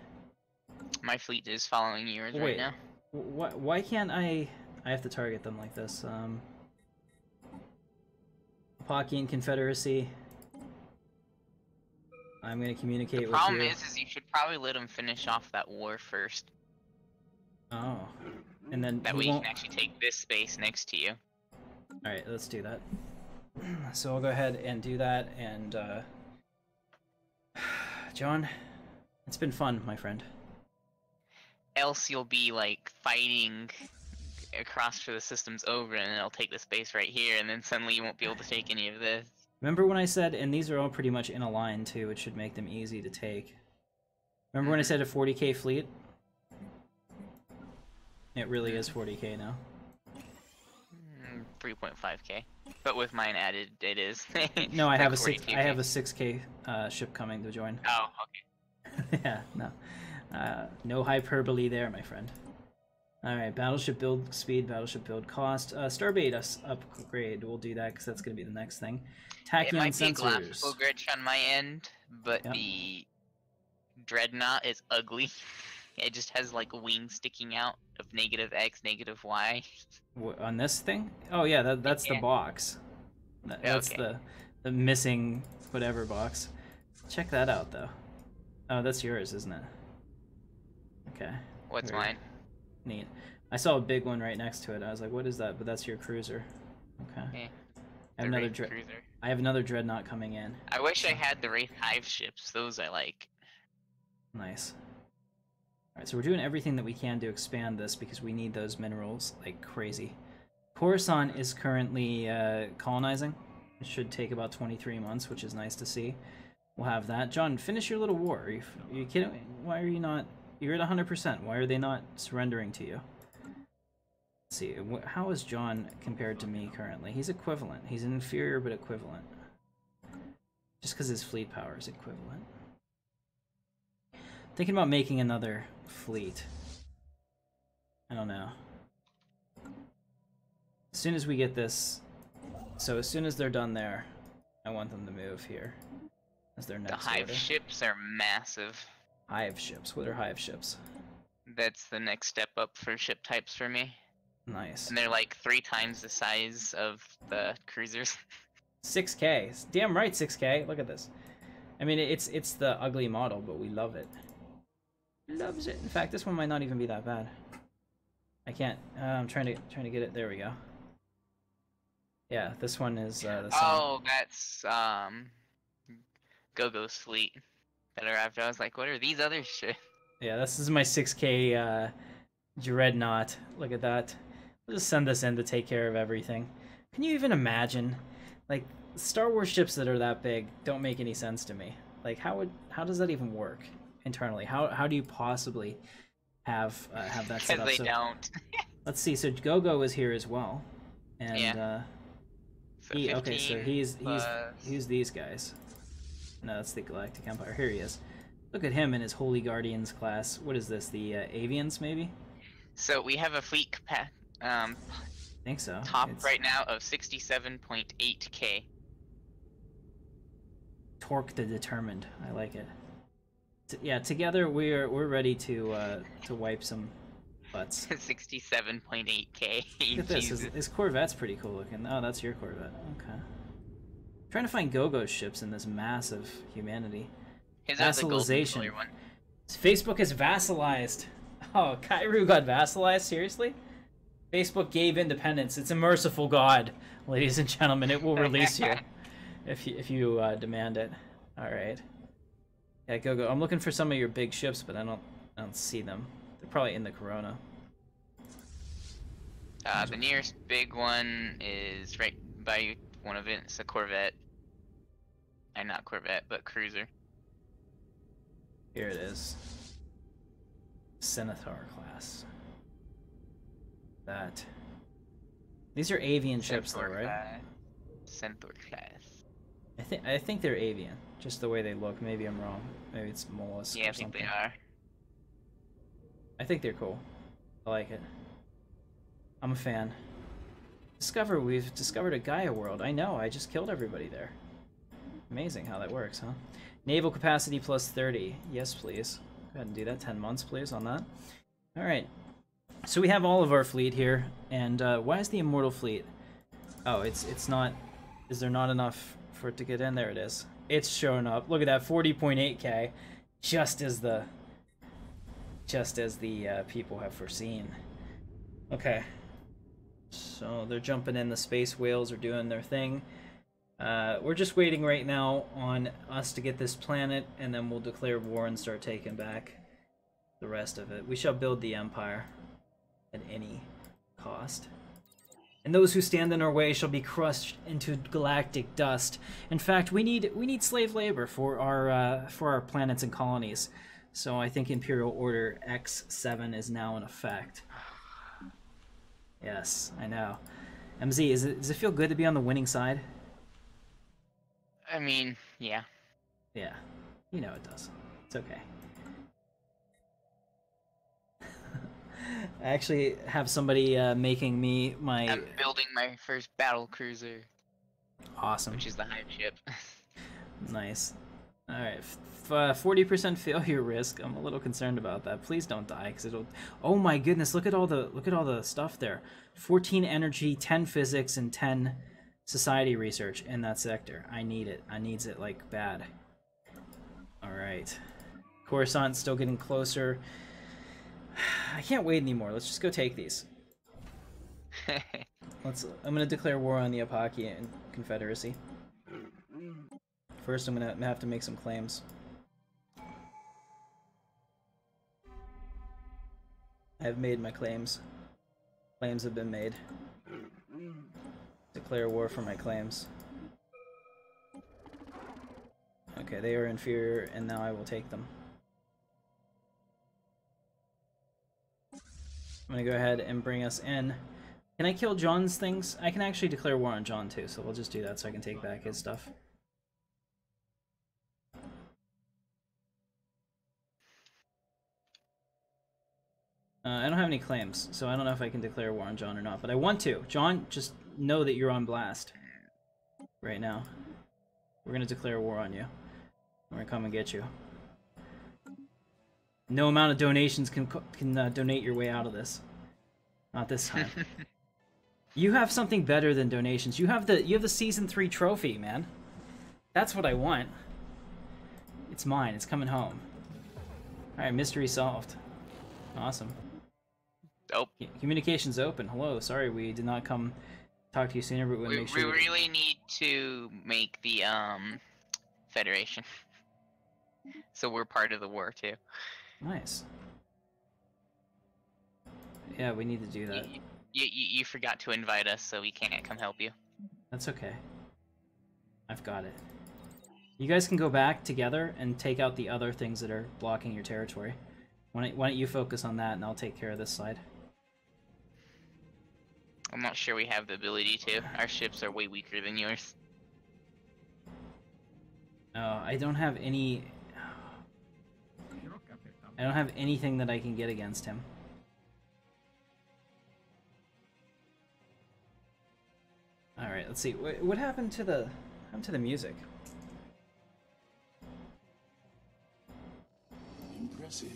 My fleet is following yours right now. Why can't I have to target them like this. Alpacian Confederacy. I'm going to communicate with you. The problem is you should probably let him finish off that war first. Oh. And then that way you can actually take this space next to you. Alright, let's do that. So I'll go ahead and do that, and John, it's been fun, my friend. Else you'll be like fighting across for the system's over, and then I'll take the space right here, and then suddenly you won't be able to take any of this. Remember when I said, and these are all pretty much in a line too, it should make them easy to take. Remember when I said a 40k fleet? It really is 40k now. 3.5k, but with mine added, it is. No, I have a 6k ship coming to join. Oh, okay. Yeah, no, no hyperbole there, my friend. All right, battleship build speed, battleship build cost, Starbait us upgrade. We'll do that because that's going to be the next thing. Tachyon it might sensors. be a graphical glitch on my end, but the dreadnought is ugly. It just has like wings sticking out of -X, -Y. On this thing? Oh yeah, that's the box. That's the missing whatever box. Check that out though. Oh, that's yours, isn't it? Okay. What's mine? Neat. I saw a big one right next to it. I was like, what is that? But that's your cruiser. Okay. Yeah. I have another dreadnought coming in. I wish I had the Wraith Hive ships. Those I like. Nice. Alright, so we're doing everything that we can to expand this because we need those minerals like crazy. Coruscant is currently colonizing. It should take about 23 months, which is nice to see. We'll have that. John, finish your little war. Are you kidding me? Why are you not... You're at 100%. Why are they not surrendering to you? Let's see. How is John compared to me currently? He's equivalent. He's an inferior but equivalent. Just because his fleet power is equivalent. Thinking about making another fleet. I don't know. As soon as we get this... So as soon as they're done there, I want them to move here. As their next The hive order. ships are massive. Hive ships. What are hive ships? That's the next step up for ship types for me. Nice. And they're like 3 times the size of the cruisers. 6K. Damn right, 6K. Look at this. I mean, it's the ugly model, but we love it. Loves it. In fact, this one might not even be that bad. I can't. I'm trying to get it. There we go. Yeah, this one is the same. Oh, that's Gogo's fleet that are after. I was like, what are these other shit? Yeah, this is my 6K Dreadnought. Look at that. We'll just send this in to take care of everything. Can you even imagine? Like, Star Wars ships that are that big don't make any sense to me. Like, how does that even work internally? How do you possibly have that set up? Because they don't. Let's see. So Gogo is here as well, and Yeah. So okay, so 15 he's these guys. No, that's the Galactic Empire. Here he is. Look at him in his Holy Guardians class. What is this? The Avians, maybe? So we have a fleet I think so. top It's right now of 67.8k. Torque the Determined. I like it. Yeah, together we're ready to wipe some butts. 67.8k. Look at this. His Corvette's pretty cool looking. Oh, that's your Corvette. Okay. Trying to find Gogo's ships in this massive humanity. His are the golden Vassalization. color one. Facebook is vassalized. Oh, Kairu got vassalized? Seriously? Facebook gave independence. It's a merciful God, ladies and gentlemen. It will release you if you demand it. All right. Yeah, Gogo. I'm looking for some of your big ships, but I don't see them. They're probably in the Corona. The nearest big one is right by you. One of it. It's a Corvette. And not Corvette, but cruiser. Here it is. Centaur class. That. These are avian ships, though, right? Centaur class. I think they're avian, just the way they look. Maybe I'm wrong. Maybe it's mollusk Yeah, or I think something. they are. I think they're cool. I like it. I'm a fan. We've discovered a Gaia world. I know, I just killed everybody there. Amazing how that works, huh? Naval capacity plus 30. Yes, please. Go ahead and do that. 10 months, please, on that. Alright. So we have all of our fleet here, and why is the Immortal Fleet? Oh, it's not... Is there not enough for it to get in? There it is. It's showing up. Look at that, 40.8k. Just as the people have foreseen. Okay. So they're jumping in. The space whales are doing their thing. We're just waiting right now on us to get this planet, and then we'll declare war and start taking back the rest of it. We shall build the Empire at any cost. And those who stand in our way shall be crushed into galactic dust. In fact, we need slave labor for our planets and colonies. So I think Imperial Order X7 is now in effect. Yes, I know. MZ, does it feel good to be on the winning side? I mean, yeah. Yeah, you know it does. It's okay. I actually have somebody making me my... I'm building my first battle cruiser. Awesome. Which is the hive ship. Nice. Alright, 40% failure risk. I'm a little concerned about that. Please don't die, because it'll... Oh my goodness, look at all the stuff there. 14 energy, 10 physics, and 10 society research in that sector. I need it. I needs it, like, bad. Alright. Coruscant's still getting closer. I can't wait anymore. Let's just go take these. I'm gonna declare war on the Apache Confederacy. First, I'm gonna have to make some claims. I've made my claims. Claims have been made. Declare war for my claims. Okay, they are inferior, and now I will take them. I'm gonna go ahead and bring us in. Can I kill John's things? I can actually declare war on John too, so we'll just do that so I can take back his stuff. I don't have any claims, so I don't know if I can declare war on John or not, but I want to. John, just know that you're on blast right now. We're gonna declare war on you. We're gonna come and get you. No amount of donations can donate your way out of this. Not this time. You have something better than donations. You have the season 3 trophy, man. That's what I want. It's mine. It's coming home. All right, mystery solved. Awesome. Oh. Communications open. Hello. Sorry, we did not come talk to you sooner, but we'll make sure. We really need to make the Federation, so we're part of the war too. Nice. Yeah, we need to do that. You forgot to invite us, so we can't come help you. That's okay. I've got it. You guys can go back together and take out the other things that are blocking your territory. Why don't you focus on that, and I'll take care of this side. I'm not sure we have the ability to. Our ships are way weaker than yours. I don't have any... I don't have anything that I can get against him. Alright, let's see. What happened to the music? Impressive.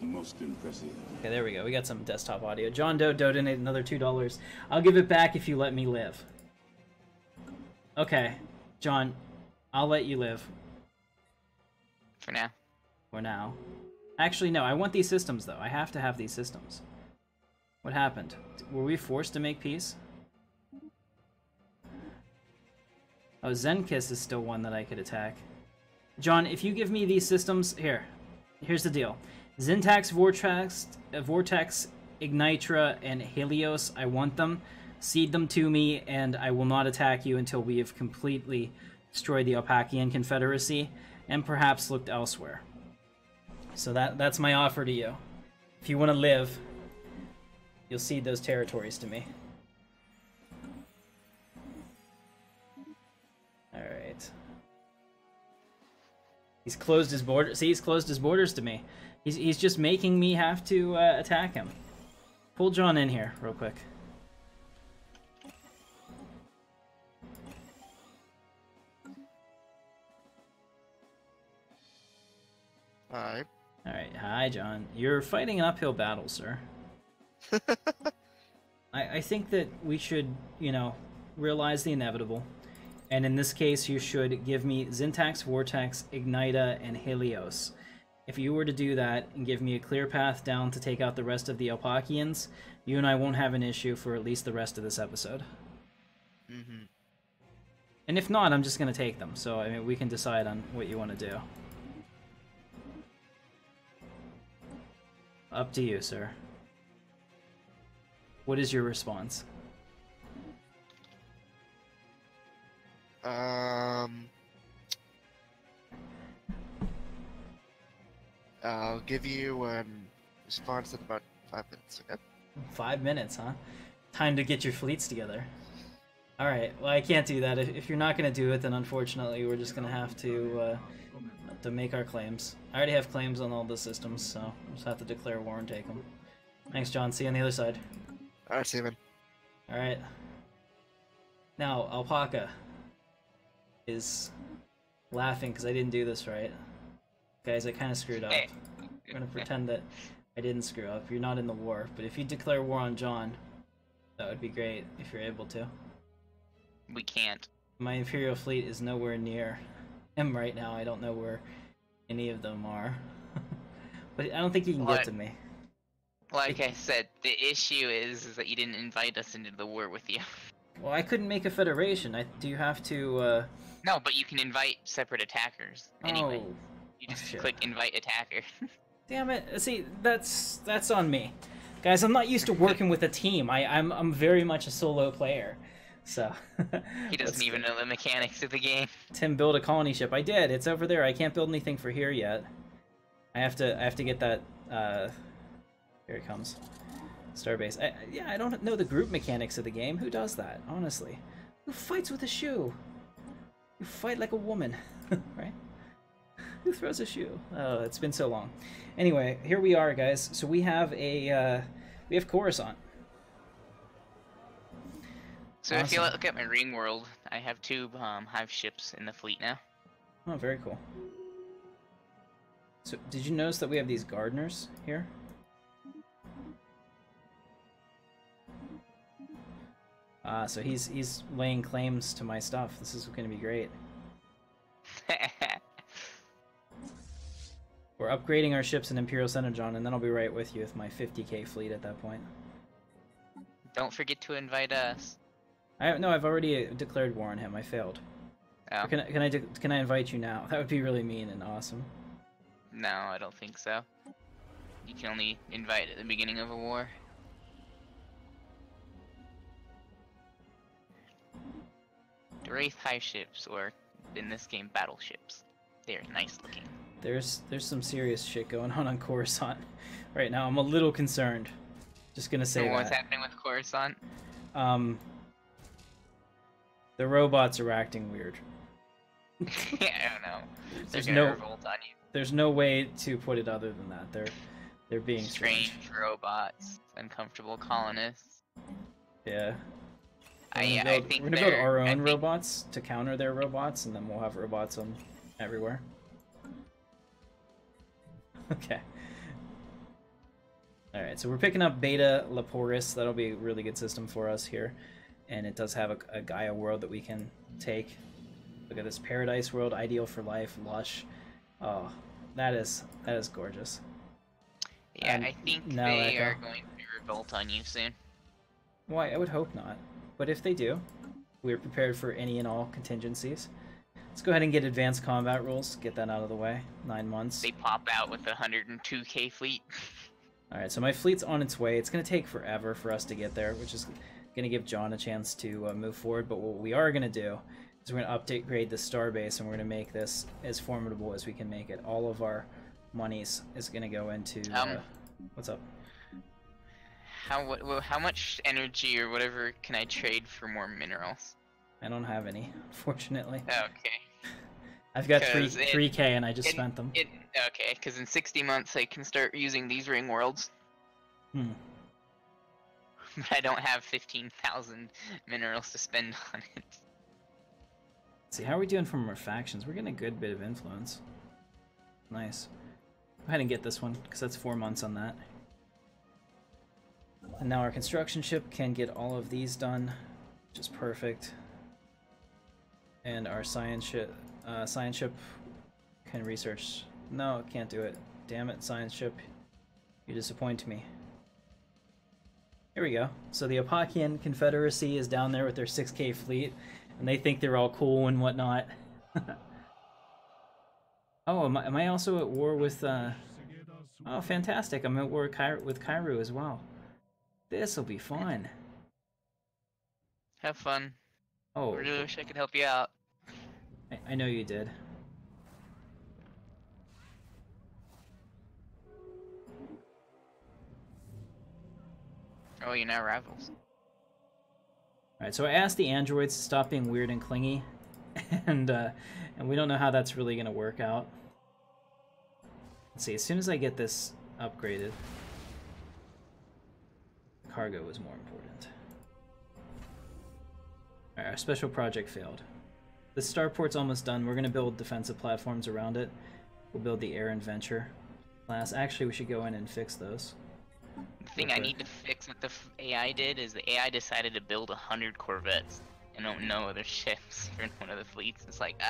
Most impressive. Okay, there we go. We got some desktop audio. John Doe donated another $2. I'll give it back if you let me live. Okay, John, I'll let you live. For now. For now. Actually, no, I want these systems, though. I have to have these systems. What happened? Were we forced to make peace? Oh, Zenkiss is still one that I could attack. John, if you give me these systems... Here's the deal. Zintax, Vortex, Ignitra, and Helios, I want them. Cede them to me, and I will not attack you until we have completely destroyed the Alpacian Confederacy, and perhaps looked elsewhere. So that's my offer to you. If you want to live, you'll cede those territories to me. Alright. He's closed his border. See, he's closed his borders to me. He's just making me have to attack him. Pull John in here real quick. Hi. Alright, hi John. You're fighting an uphill battle, sir. I think that we should, realize the inevitable. And in this case, you should give me Zintax, Vortex, Ignita, and Helios. If you were to do that and give me a clear path down to take out the rest of the Alpacians, you and I won't have an issue for at least the rest of this episode. Mm-hmm. And if not, I'm just going to take them. So, I mean, we can decide on what you want to do. Up to you, sir. What is your response? I'll give you a response in about 5 minutes, okay? 5 minutes, huh? Time to get your fleets together. Alright, well I can't do that. If you're not going to do it, then unfortunately we're just going to have to make our claims. I already have claims on all the systems, so I'll just have to declare war and take them. Thanks, John. See you on the other side. Alright, see you, man. Alright. Now, Alpaca is laughing because I didn't do this right. Guys, I kind of screwed up. I'm going to pretend that I didn't screw up. You're not in the war, but if you declare war on John, that would be great if you're able to. We can't. My Imperial fleet is nowhere near him right now. I don't know where any of them are. But I don't think you can get to me. Like I said, the issue is that you didn't invite us into the war with you. Well, I couldn't make a federation. Do you have to, No, but you can invite separate attackers. Anyway. Oh. You just shit. click invite attacker. Damn it. See, that's on me. Guys, I'm not used to working with a team. I'm very much a solo player. So He doesn't even know the mechanics of the game. Tim, build a colony ship. I did. It's over there. I can't build anything for here yet. I have to get that here it comes. Starbase. Yeah, I don't know the group mechanics of the game. Who does that, honestly? Who fights with a shoe? You fight like a woman, right? Who throws a shoe? Oh, it's been so long. Anyway, here we are, guys. So we have Coruscant. So Awesome. if you look at my ring world, I have 2 hive ships in the fleet now. Oh, very cool. So did you notice that we have these gardeners here? So he's laying claims to my stuff. This is going to be great. We're upgrading our ships in Imperial Senajon, and then I'll be right with you with my 50k fleet at that point. Don't forget to invite us. No, I've already declared war on him. I failed. Oh. Or can I invite you now? That would be really mean and awesome. No, I don't think so. You can only invite at the beginning of a war. The Wraith hive ships, or in this game, battleships. They're nice looking. There's some serious shit going on Coruscant right now. I'm a little concerned. Just gonna say So that. what's happening with Coruscant? The robots are acting weird. Yeah, I don't know. They're There's gonna no- revolt on you. There's no way to put it other than that. They're being Strange robots, uncomfortable colonists. Yeah. I We're think gonna build our I own think- robots to counter their robots, and then we'll have robots on everywhere. Okay. Alright, so we're picking up Beta Leporis. That'll be a really good system for us here. And it does have a Gaia world that we can take. Look at this Paradise world, ideal for life, lush. Oh, that is gorgeous. Yeah, And I think no they echo. are going to revolt on you soon. Why, I would hope not. But if they do, we're prepared for any and all contingencies. Let's go ahead and get advanced combat rules. Get that out of the way. 9 months. They pop out with a 102k fleet. Alright, so my fleet's on its way. It's going to take forever for us to get there, which is going to give John a chance to move forward. But what we are going to do is we're going to upgrade the starbase, and we're going to make this as formidable as we can make it. All of our monies is going to go into... what's up? How much energy or whatever can I trade for more minerals? I don't have any, unfortunately. Okay. I've got 'Cause 3k, and I just spent them. Okay, because in 60 months I can start using these ring worlds. Hmm. But I don't have 15,000 minerals to spend on it. See, how are we doing from our factions? We're getting a good bit of influence. Nice. Go ahead and get this one, because that's 4 months on that. And now our construction ship can get all of these done, which is perfect. And our science ship can research. No, it can't do it. Damn it, science ship. You disappoint me. Here we go. So the Apakian Confederacy is down there with their 6k fleet, and they think they're all cool and whatnot. Oh, am I also at war with... Oh, fantastic. I'm at war with Cairo as well. This'll be fun. Have fun. Oh, I really wish I could help you out. I know you did. Oh, you're now rivals. Alright, so I asked the androids to stop being weird and clingy, and we don't know how that's really going to work out. Let's see, as soon as I get this upgraded, cargo was more important. Alright, our special project failed. The starport's almost done. We're going to build defensive platforms around it. We'll build the air and venture class. Actually, we should go in and fix those. The thing I need to fix what the AI did is the AI decided to build 100 corvettes and no other ships for one of the fleets. It's like,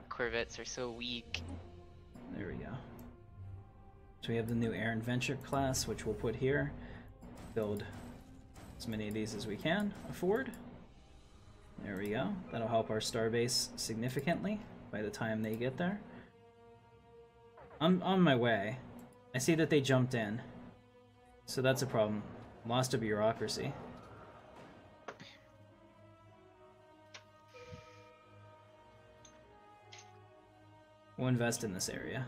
corvettes are so weak. There we go. So we have the new air and venture class, which we'll put here. Build as many of these as we can afford. There we go. That'll help our starbase significantly by the time they get there. I'm on my way. I see that they jumped in. So that's a problem. Lost a bureaucracy. We'll invest in this area.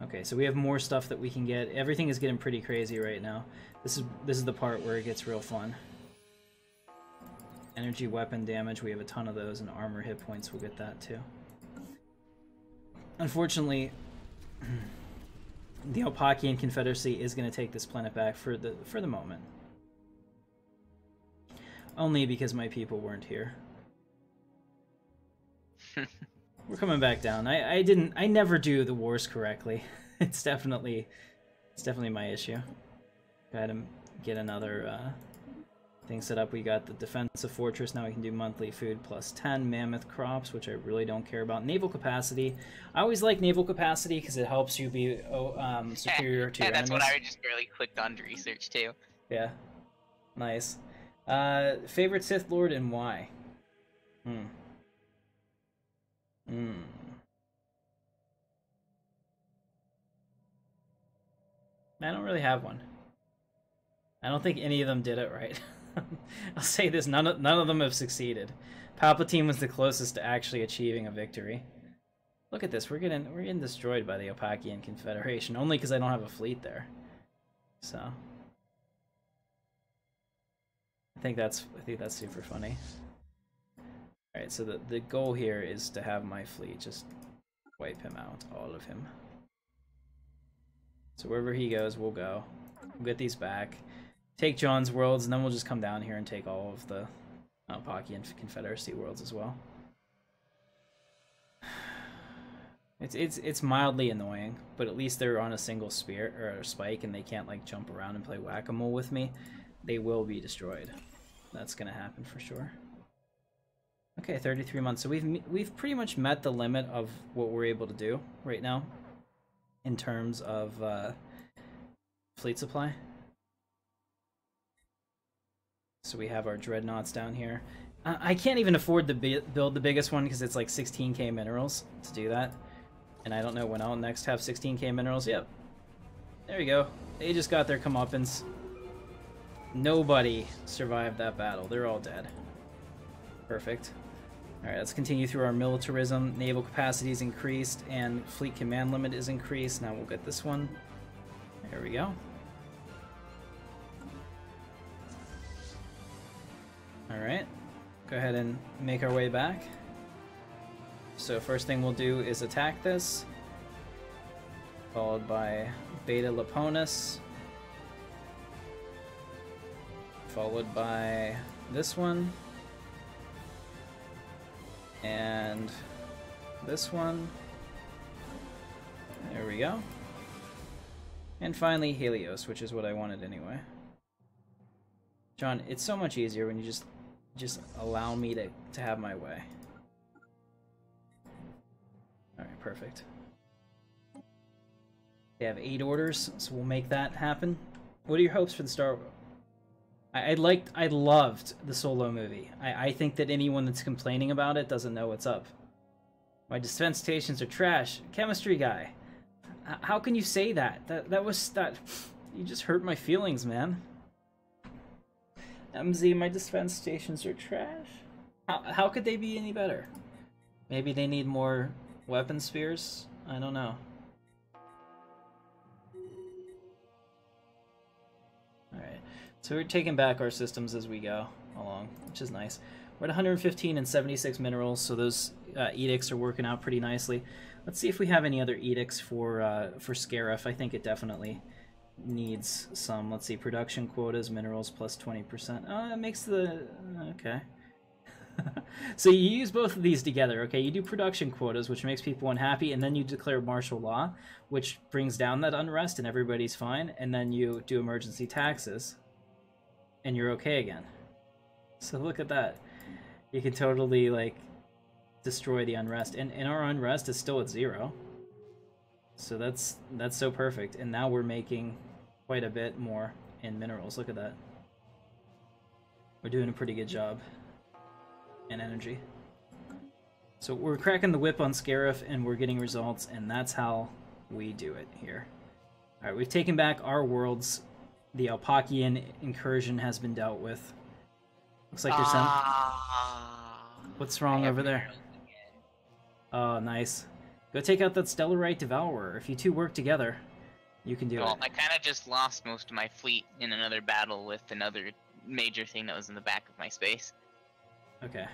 Okay, so we have more stuff that we can get. Everything is getting pretty crazy right now. This is the part where it gets real fun. Energy weapon damage, we have a ton of those, and armor hit points, we'll get that too. Unfortunately, the Alpakian Confederacy is going to take this planet back for the moment. Only because my people weren't here. We're coming back down. I never do the wars correctly. It's definitely my issue. Go ahead and get another thing set up. We got the defensive fortress. Now we can do monthly food plus 10 mammoth crops, which I really don't care about. Naval capacity. I always like naval capacity because it helps you be superior to your that's enemies. what I just barely clicked on to research too. Yeah. Nice. Favorite Sith Lord and why? I don't really have one. I don't think any of them did it right. I'll say this, none of them have succeeded. Palpatine was the closest to actually achieving a victory. Look at this, we're getting destroyed by the Opakian Confederation, only because I don't have a fleet there. So I think that's super funny. Alright, so the goal here is to have my fleet just wipe him out, all of him. So wherever he goes, we'll go. We'll get these back. Take John's worlds, and then we'll just come down here and take all of the Alpakian Confederacy worlds as well. It's mildly annoying, but at least they're on a single spear or a spike, and they can't like jump around and play whack-a-mole with me. They will be destroyed. That's gonna happen for sure. Okay, 33 months. So we've pretty much met the limit of what we're able to do right now in terms of fleet supply. So we have our dreadnoughts down here. I can't even afford to build the biggest one because it's like 16k minerals to do that. And I don't know when I'll next have 16k minerals. Yep. There you go. They just got their comeuppance. Nobody survived that battle. They're all dead. Perfect. Alright, let's continue through our militarism. Naval capacity is increased and fleet command limit is increased. Now we'll get this one. There we go. Alright, go ahead and make our way back. So first thing we'll do is attack this, followed by Beta Laponus, followed by this one, and this one. There we go. And finally Helios, which is what I wanted anyway. John, it's so much easier when you just allow me to have my way. Alright, perfect. They have 8 orders, so we'll make that happen. What are your hopes for the Star Wars? I loved the Solo movie. I think that anyone that's complaining about it doesn't know what's up. My defense stations are trash. Chemistry guy. How can you say that? That you just hurt my feelings, man. MZ, my defense stations are trash. How could they be any better? Maybe they need more weapon spheres? I don't know. Alright, so we're taking back our systems as we go along, which is nice. We're at 115 and 76 minerals, so those edicts are working out pretty nicely. Let's see if we have any other edicts for Scarif. I think it definitely needs some. Let's see, production quotas, minerals plus 20%. Oh, it makes the... okay. So you use both of these together, okay? You do production quotas, which makes people unhappy, and then you declare martial law, which brings down that unrest and everybody's fine, and then you do emergency taxes, and you're okay again. So look at that. You can totally, like, destroy the unrest, and our unrest is still at 0. So that's so perfect, and now we're making quite a bit more in minerals. Look at that. We're doing a pretty good job in energy. So we're cracking the whip on Scarif, and we're getting results, and that's how we do it here. Alright, we've taken back our worlds. The Alpakian incursion has been dealt with. Looks like there's some... What's wrong over there? Oh, nice. Go take out that Stellarite Devourer. If you two work together, you can do it. I kind of just lost most of my fleet in another battle with another major thing that was in the back of my space. Okay.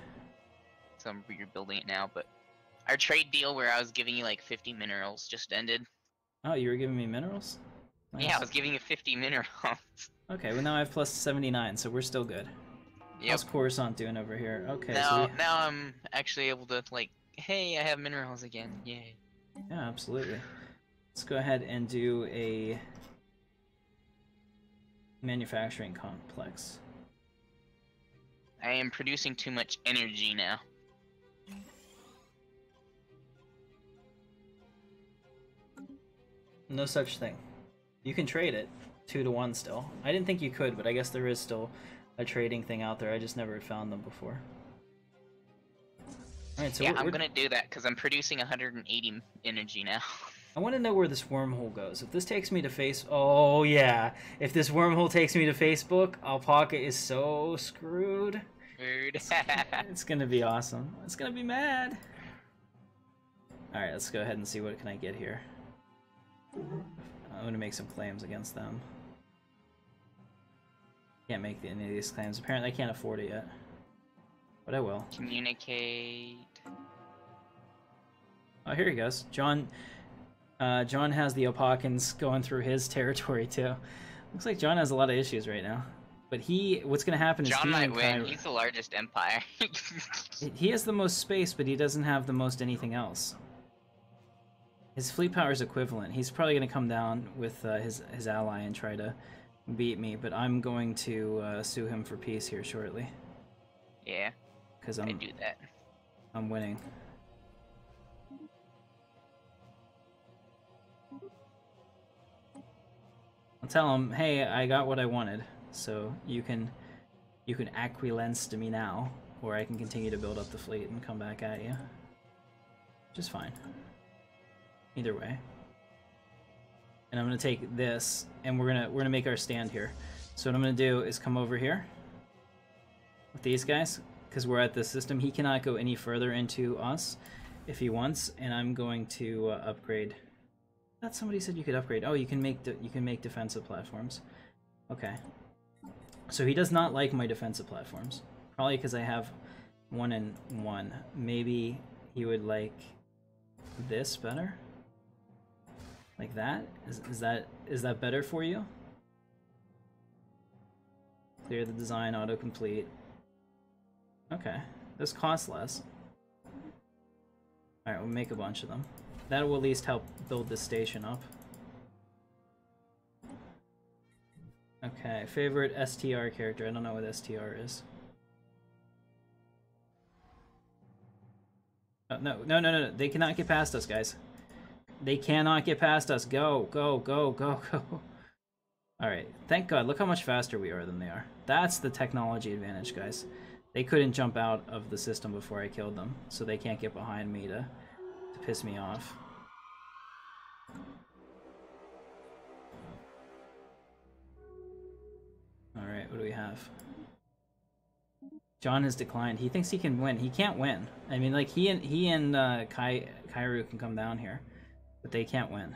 So I'm rebuilding it now, but our trade deal where I was giving you like 50 minerals just ended. Oh, you were giving me minerals? Nice. Yeah, I was giving you 50 minerals. Okay, well now I have plus 79, so we're still good. Yep. How's Coruscant doing over here? Okay, Now, so now I'm actually able to, like, hey, I have minerals again. Yay. yeah, absolutely. Let's go ahead and do a manufacturing complex. I am producing too much energy now. No such thing. You can trade it 2-to-1 still. I didn't think you could, but I guess there is still a trading thing out there. I just never found them before. Alright, so yeah, I'm gonna do that because I'm producing 180 energy now. I want to know where this wormhole goes. If this takes me to Oh yeah, if this wormhole takes me to Facebook, Alpaca is so screwed. Rude. It's gonna be awesome. It's gonna be mad. Alright, let's go ahead and see what can I get here. I'm gonna make some claims against them. Can't make any of these claims. Apparently I can't afford it yet. But I will. Communicate. Oh, here he goes. John has the Opakans going through his territory too. Looks like John has a lot of issues right now. But what's gonna happen is John might win. He's the largest empire. He has the most space, but he doesn't have the most anything else. His fleet power is equivalent. He's probably going to come down with his ally and try to beat me, but I'm going to sue him for peace here shortly. Yeah, because I do that. I'm winning. I'll tell him, hey, I got what I wanted, so you can acquiesce to me now, or I can continue to build up the fleet and come back at you. Just fine. Either way. And I'm gonna take this, and we're gonna make our stand here. So what I'm gonna do is come over here with these guys, because we're at this system. He cannot go any further into us if he wants, and I'm going to upgrade. I thought somebody said you could upgrade. Oh, you can make defensive platforms. Okay. So he does not like my defensive platforms, probably because I have 1 and 1. Maybe he would like this better. Like that? Is that better for you? Clear the design, autocomplete. Okay. This costs less. Alright, we'll make a bunch of them. That will at least help build this station up. Okay, favorite STR character. I don't know what STR is. Oh, no. They cannot get past us, guys. They cannot get past us. Go. Alright, thank God. Look how much faster we are than they are. That's the technology advantage, guys. They couldn't jump out of the system before I killed them, so they can't get behind me to piss me off. Alright, what do we have? John has declined. He thinks he can win. He can't win. I mean, like, he and Kairu can come down here, but they can't win.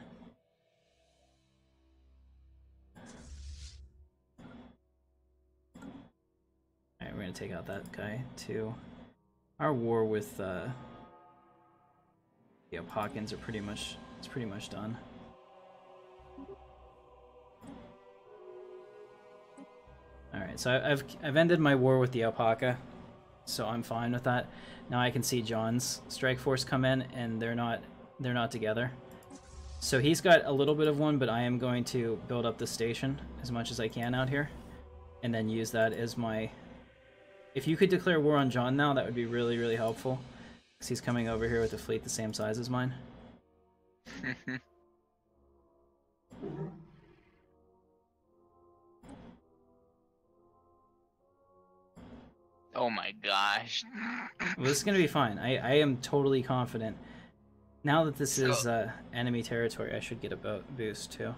Alright, we're gonna take out that guy too. Our war with the Opakans are pretty much done. Alright, so I've ended my war with the Alpaca, so I'm fine with that. Now I can see John's strike force come in, and they're not together. So he's got a little bit of one, but I am going to build up the station as much as I can out here, and then use that as my... If you could declare war on John now, that would be really, really helpful, because he's coming over here with a fleet the same size as mine. Oh my gosh. Well, this is gonna be fine. I am totally confident. Now that this is enemy territory, I should get a boost too.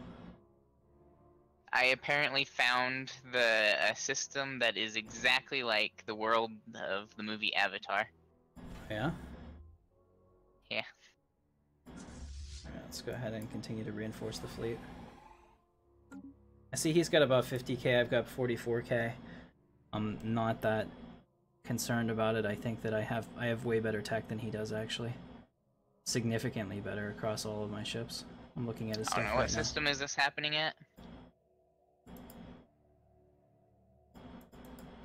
I apparently found a system that is exactly like the world of the movie Avatar. Yeah? Yeah. Alright, let's go ahead and continue to reinforce the fleet. I see he's got about 50k, I've got 44k. I'm not that concerned about it. I think that I have way better tech than he does, actually. Significantly better across all of my ships. I'm looking at his stuff I don't know, right what now. system is this happening at?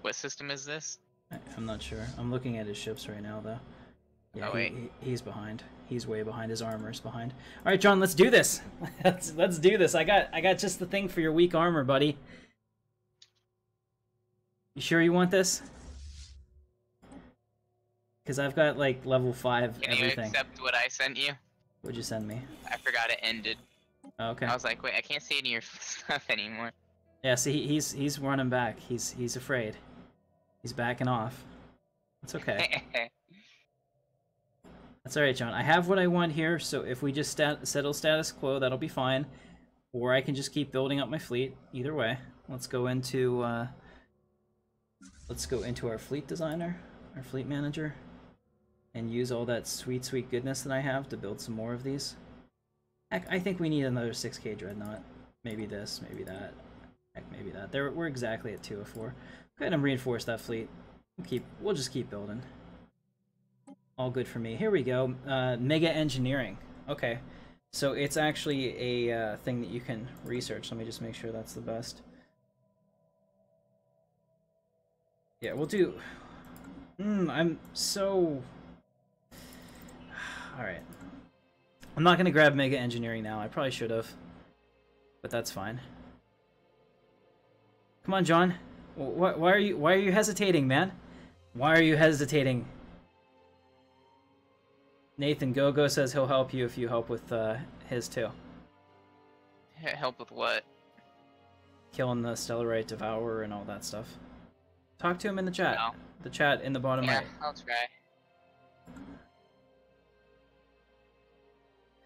What system is this? I'm not sure. I'm looking at his ships right now, though. Yeah, Oh, wait. he's behind. He's way behind. His armor's behind. All right, John, let's do this. let's do this. I got just the thing for your weak armor, buddy. You sure you want this? Because I've got like level 5 Can everything. you accept what I sent you? What'd you send me? I forgot it ended. Oh, okay. I was like, wait, I can't see any of your stuff anymore. Yeah, see, he's running back. He's afraid. He's backing off. It's okay. That's alright, John. I have what I want here, so if we just settle status quo, that'll be fine. Or I can just keep building up my fleet. Either way. Let's go into our fleet designer, our fleet manager, and use all that sweet, sweet goodness that I have to build some more of these. Heck, I think we need another 6k dreadnought. Maybe this, maybe that. Heck, maybe that. We're exactly at 2 of 4. Go ahead and reinforce that fleet. We'll just keep building. All good for me. Here we go. Mega engineering. Okay. So it's actually a thing that you can research. Let me just make sure that's the best. Yeah, we'll do... I'm so... Alright. I'm not going to grab mega engineering now. I probably should have. But that's fine. Come on, John. Why are you hesitating, man? Why are you hesitating? Nathan Gogo says he'll help you if you help with his too. Help with what? Killing the Stellarite Devourer and all that stuff. Talk to him in the chat. No. The chat in the bottom Yeah, right. I'll try.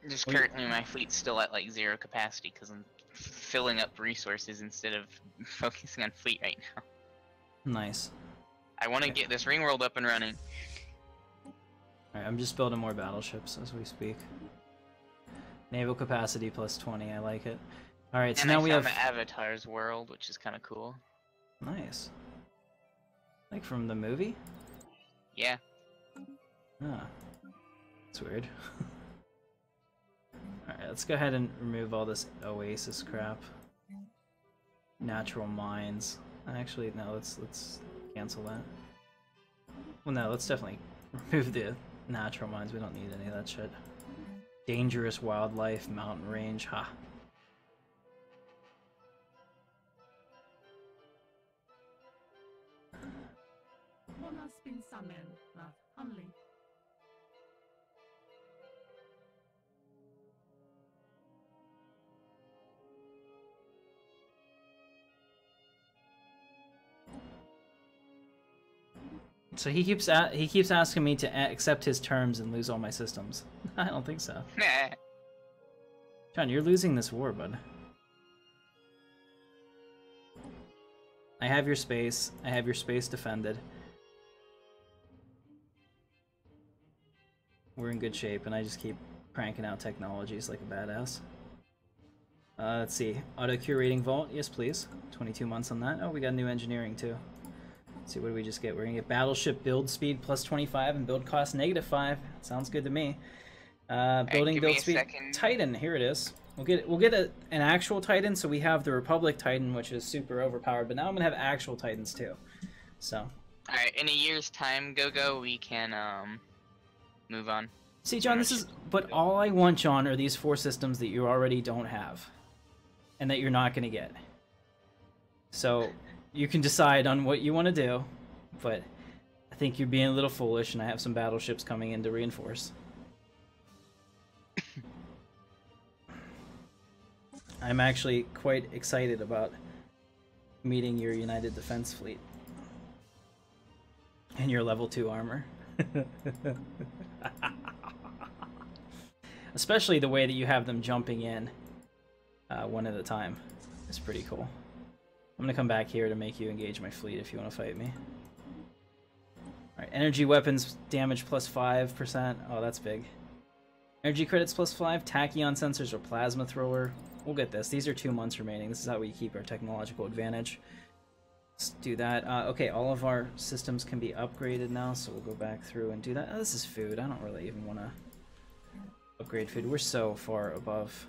Just Well, currently my fleet's still at like 0 capacity because I'm filling up resources instead of focusing on fleet right now. Nice. I want to get this ring world up and running. Alright, I'm just building more battleships as we speak. Naval capacity plus 20, I like it. Alright, so And now I we found have... the Avatar's world, which is kind of cool. Nice. Like from the movie? Yeah. Ah. That's weird. Alright, let's go ahead and remove all this Oasis crap. Natural mines. Actually, no, let's cancel that. Well, no, let's definitely remove the natural mines. We don't need any of that shit. Dangerous wildlife, mountain range, ha. One has been summoned, but only. So he keeps asking me to accept his terms and lose all my systems. I don't think so. John, you're losing this war, bud. I have your space. I have your space defended. We're in good shape, and I just keep cranking out technologies like a badass. Let's see. Auto curating vault, yes please. 22 months on that. Oh, we got new engineering too. Let's see, what do we just get? We're gonna get battleship build speed plus 25 and build cost -5. Sounds good to me. Building give build me a speed. second. Titan, here it is. We'll get an actual Titan, so we have the Republic Titan, which is super overpowered, but now I'm gonna have actual Titans too. So. Alright, in a year's time, Go, we can move on. See, John, but all I want, John, are these 4 systems that you already don't have. And that you're not gonna get. So, you can decide on what you want to do, but I think you're being a little foolish, and I have some battleships coming in to reinforce. I'm actually quite excited about meeting your United Defense Fleet. And your level 2 armor. Especially the way that you have them jumping in one at a time. It's pretty cool. I'm gonna come back here to make you engage my fleet if you want to fight me. Alright, energy weapons damage plus 5%. Oh, that's big. Energy credits plus 5, tachyon sensors or plasma thrower. We'll get this. These are 2 months remaining. This is how we keep our technological advantage. Let's do that. Okay, all of our systems can be upgraded now, so we'll go back through and do that. Oh, this is food. I don't really even want to upgrade food. We're so far above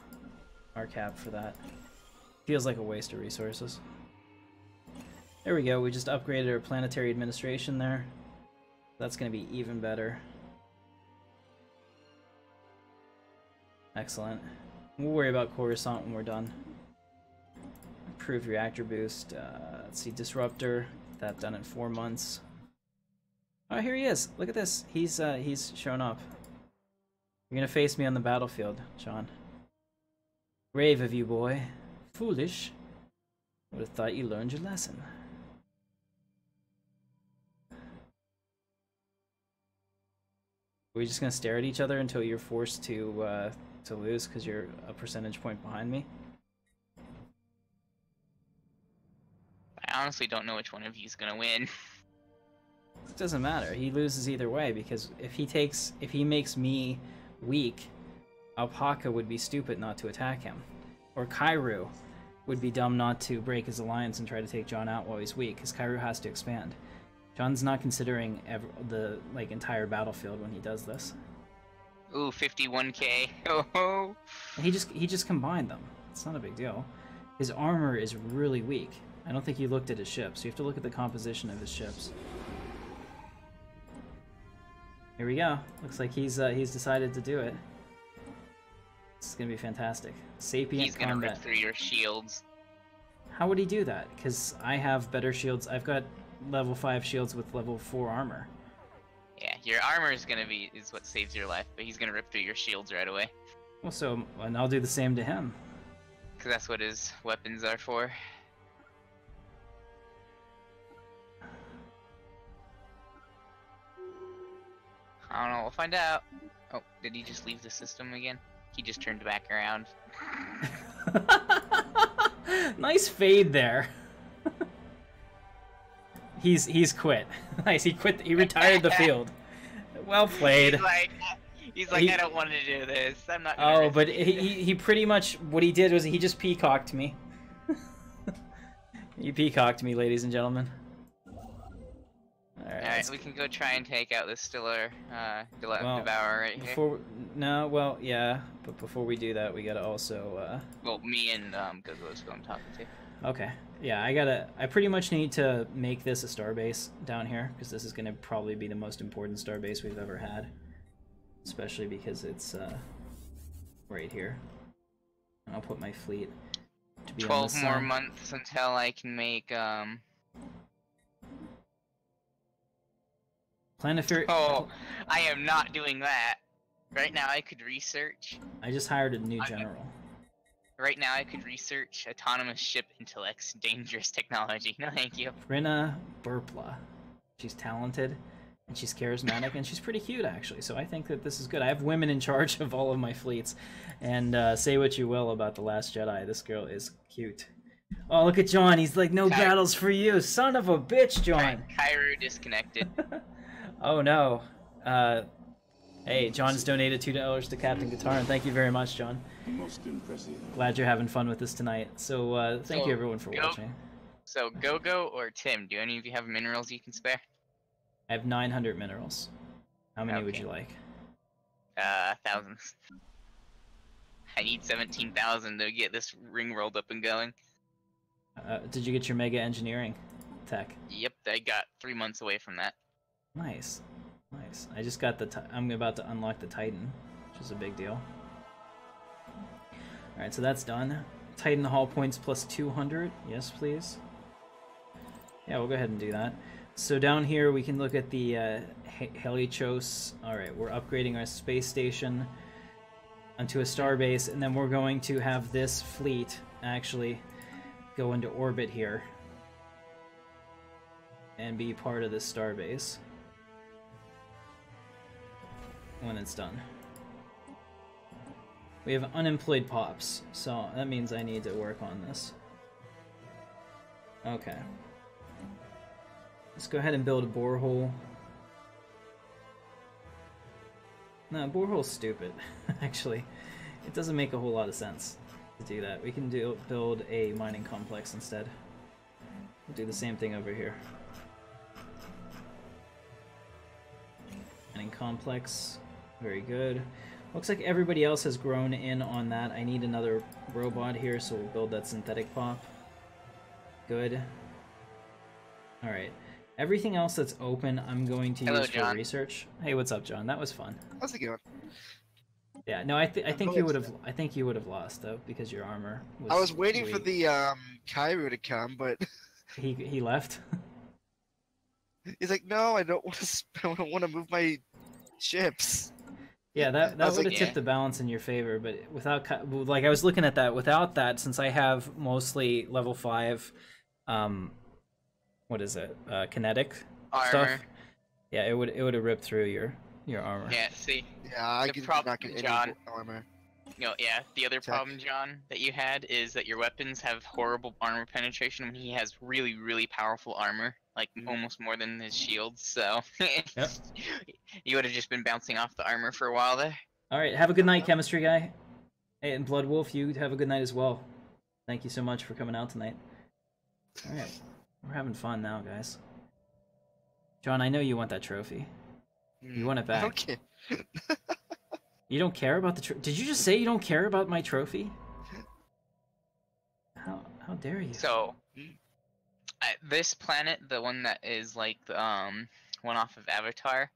our cap for that. Feels like a waste of resources. There we go. We just upgraded our planetary administration there. That's going to be even better. Excellent. We'll worry about Coruscant when we're done. Improved reactor boost. Let's see, disruptor. That done in 4 months. Oh, here he is. Look at this. He's shown up. You're gonna face me on the battlefield, John. Brave of you, boy. Foolish. Would have thought you learned your lesson. Are we just gonna stare at each other until you're forced to lose because you're a percentage point behind me? I honestly don't know which one of you is gonna win. It doesn't matter. He loses either way because if he makes me weak, Alpaca would be stupid not to attack him, or Kairu would be dumb not to break his alliance and try to take John out while he's weak, because Kairu has to expand. John's not considering the entire battlefield when he does this. Ooh, 51k. Oh. He just combined them. It's not a big deal. His armor is really weak. I don't think you looked at his ships. You have to look at the composition of his ships. Here we go. Looks like he's decided to do it. This is gonna be fantastic. Sapient He's gonna combat. rip through your shields. How would he do that? Because I have better shields. I've got level 5 shields with level 4 armor. Yeah, your armor is what saves your life, but he's gonna rip through your shields right away. Well, and I'll do the same to him. Because that's what his weapons are for. I don't know, we'll find out. Oh, did he just leave the system again? He just turned back around. Nice fade there. He's quit. Nice, he quit. He retired the field. Well played. He's like, I don't want to do this. I'm not. Gonna Oh, but he pretty much what he did was he just peacocked me. He peacocked me, ladies and gentlemen. Alright, we can go try and take out this Devourer right here. Yeah, but before we do that, we gotta also, Well, me and Gogo is who I'm talking to. Okay, yeah, I pretty much need to make this a starbase down here, because this is gonna probably be the most important starbase we've ever had. Especially because it's, right here. And I'll put my fleet to be 12 more months until I can make, Planetary. Oh, I am not doing that. Right now I could research. I just hired a new general. Right now I could research autonomous ship intellects, dangerous technology. No thank you. Rina Burpla. She's talented, and she's charismatic, and she's pretty cute actually, so I think that this is good. I have women in charge of all of my fleets, and say what you will about The Last Jedi, this girl is cute. Oh, look at John, he's like, no battles for you, son of a bitch, John! Kairu disconnected. Oh no. Hey, John's donated $2 to Captain Katarn. Thank you very much, John. Most impressive. Glad you're having fun with us tonight. So, thank you everyone for watching. So, Gogo or Tim, do any of you have minerals you can spare? I have 900 minerals. How many would you like? Thousands. I need 17,000 to get this ring rolled up and going. Did you get your mega engineering tech? Yep, I got 3 months away from that. Nice. Nice. I just got I'm about to unlock the Titan, which is a big deal. Alright, so that's done. Titan hull points plus 200. Yes, please. Yeah, we'll go ahead and do that. So down here we can look at the Helichos. Alright, we're upgrading our space station onto a starbase, and then we're going to have this fleet actually go into orbit here and be part of this starbase. when it's done. We have unemployed pops, so that means I need to work on this. Okay. Let's go ahead and build a borehole. No, borehole's stupid, actually. It doesn't make a whole lot of sense to do that. We can build a mining complex instead. We'll do the same thing over here. Mining complex, very good. Looks like everybody else has grown in on that. I need another robot here, so we'll build that synthetic pop. Good. Alright. Everything else that's open, I'm going to use for research. Hey, what's up, John? That was fun. How's it going? Yeah, no, I think you would have. I think you would have lost though because your armor was. I was waiting for the Kairu to come, but he left. He's like, no, I don't want to. I don't want to move my ships. Yeah, that would have tipped the balance in your favor, but without, like, I was looking at that. Without that, since I have mostly level 5, what is it? Kinetic armor. Stuff. Yeah, it would have ripped through your armor. Yeah, see. Yeah, I could not get any armor. Yeah, the other problem, John, that you had is that your weapons have horrible armor penetration when he has really, really powerful armor, like almost more than his shields, so Yep. You would have just been bouncing off the armor for a while there. Alright, have a good night, chemistry guy. Hey, and Blood Wolf, you have a good night as well. Thank you so much for coming out tonight. Alright, we're having fun now, guys. John, I know you want that trophy. You want it back. Okay. You don't care about the trophy? Did you just say you don't care about my trophy? How dare you? So, this planet, the one that is like the one off of Avatar,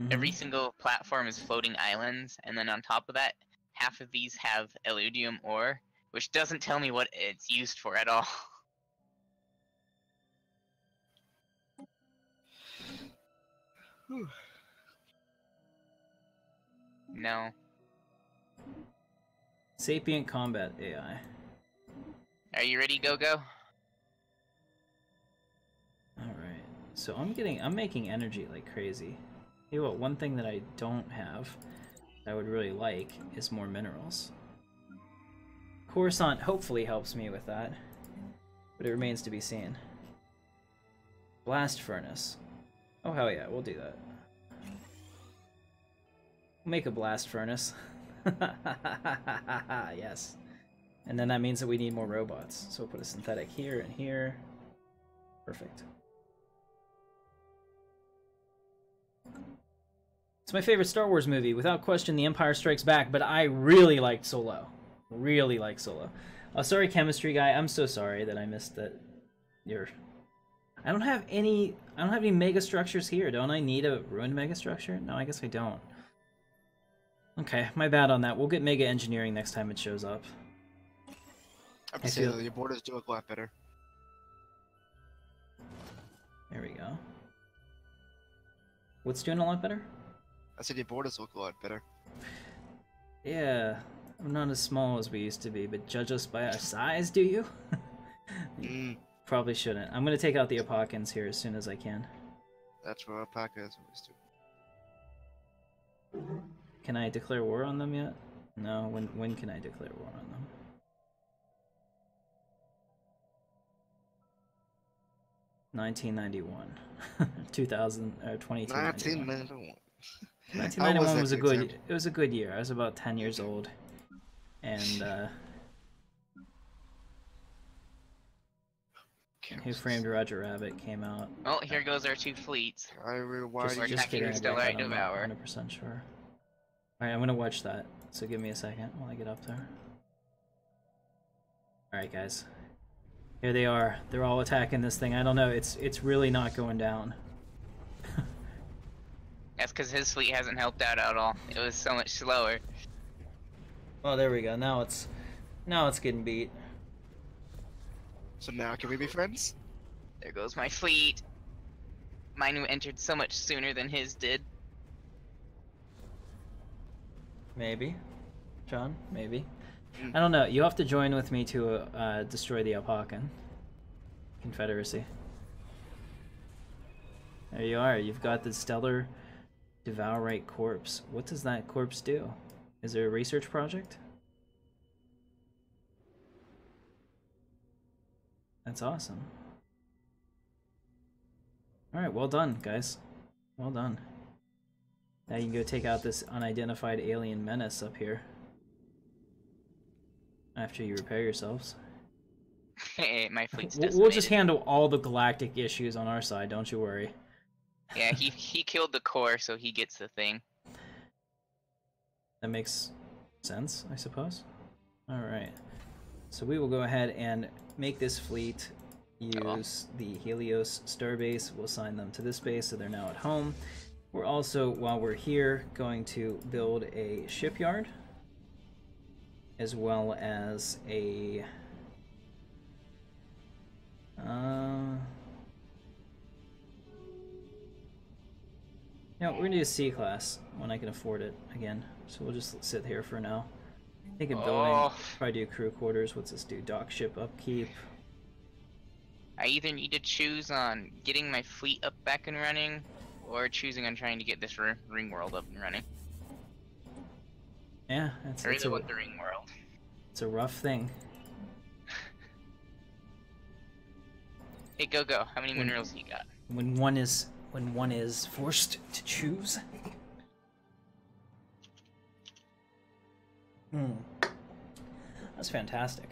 every single platform is floating islands, and then on top of that, half of these have eludium ore, which doesn't tell me what it's used for at all. No. Sapient combat AI. Are you ready, Go-Go? Alright. So I'm making energy like crazy. You know what, one thing that I don't have that I would really like is more minerals. Coruscant hopefully helps me with that, but it remains to be seen. Blast furnace. Oh hell yeah, we'll do that. We'll make a blast furnace. Yes. And then that means that we need more robots. So we'll put a synthetic here and here. Perfect. It's my favorite Star Wars movie, without question, The Empire Strikes Back, but I really liked Solo. Really like Solo. Oh, sorry, chemistry guy. I'm so sorry that I missed that. I don't have any mega structures here. Don't I need a ruined mega structure? No, I guess I don't. Okay, my bad on that. We'll get mega engineering next time it shows up. I have to say that your borders do look a lot better. There we go. What's doing a lot better? I said your borders look a lot better. Yeah, I'm not as small as we used to be, but judge us by our size, do you? Probably shouldn't. I'm gonna take out the Apokins here as soon as I can. That's where Alpaca is always do. Can I declare war on them yet? No, when can I declare war on them? $1991. 2291. 1991 was a good. It was a good year. I was about 10 years old, and Who Framed Roger Rabbit came out. Oh, here goes our two fleets. Just kidding. I'm not 100% sure. Alright, I'm gonna watch that. So give me a second while I get up there. Alright, guys. Here they are. They're all attacking this thing. I don't know. It's really not going down. That's because his fleet hasn't helped out at all. It was so much slower. Oh, there we go. Now it's getting beat. So now can we be friends? There goes my fleet. Mine entered so much sooner than his did. Maybe. John, maybe. I don't know. You have to join with me to destroy the Alpacan Confederacy. There you are. You've got the stellar Devourite corpse. What does that corpse do? Is there a research project? That's awesome. Alright, well done, guys. Well done. Now you can go take out this unidentified alien menace up here. After you repair yourselves. Hey, my fleet's We'll just decimated. handle all the galactic issues on our side, don't you worry. Yeah, he killed the core, so he gets the thing. That makes sense, I suppose. Alright. So we will go ahead and make this fleet use the Helios starbase. We'll assign them to this base so they're now at home. We're also, while we're here, going to build a shipyard, as well as a we're gonna do a C-class when I can afford it again. So we'll just sit here for now. Think of building, probably do crew quarters. What's this do? Dock ship upkeep. I either need to choose on getting my fleet up back and running, or choosing on trying to get this ring world up and running. Yeah, I really want the ring world. It's a rough thing. Hey, go. How many minerals you got? When one is forced to choose. That's fantastic.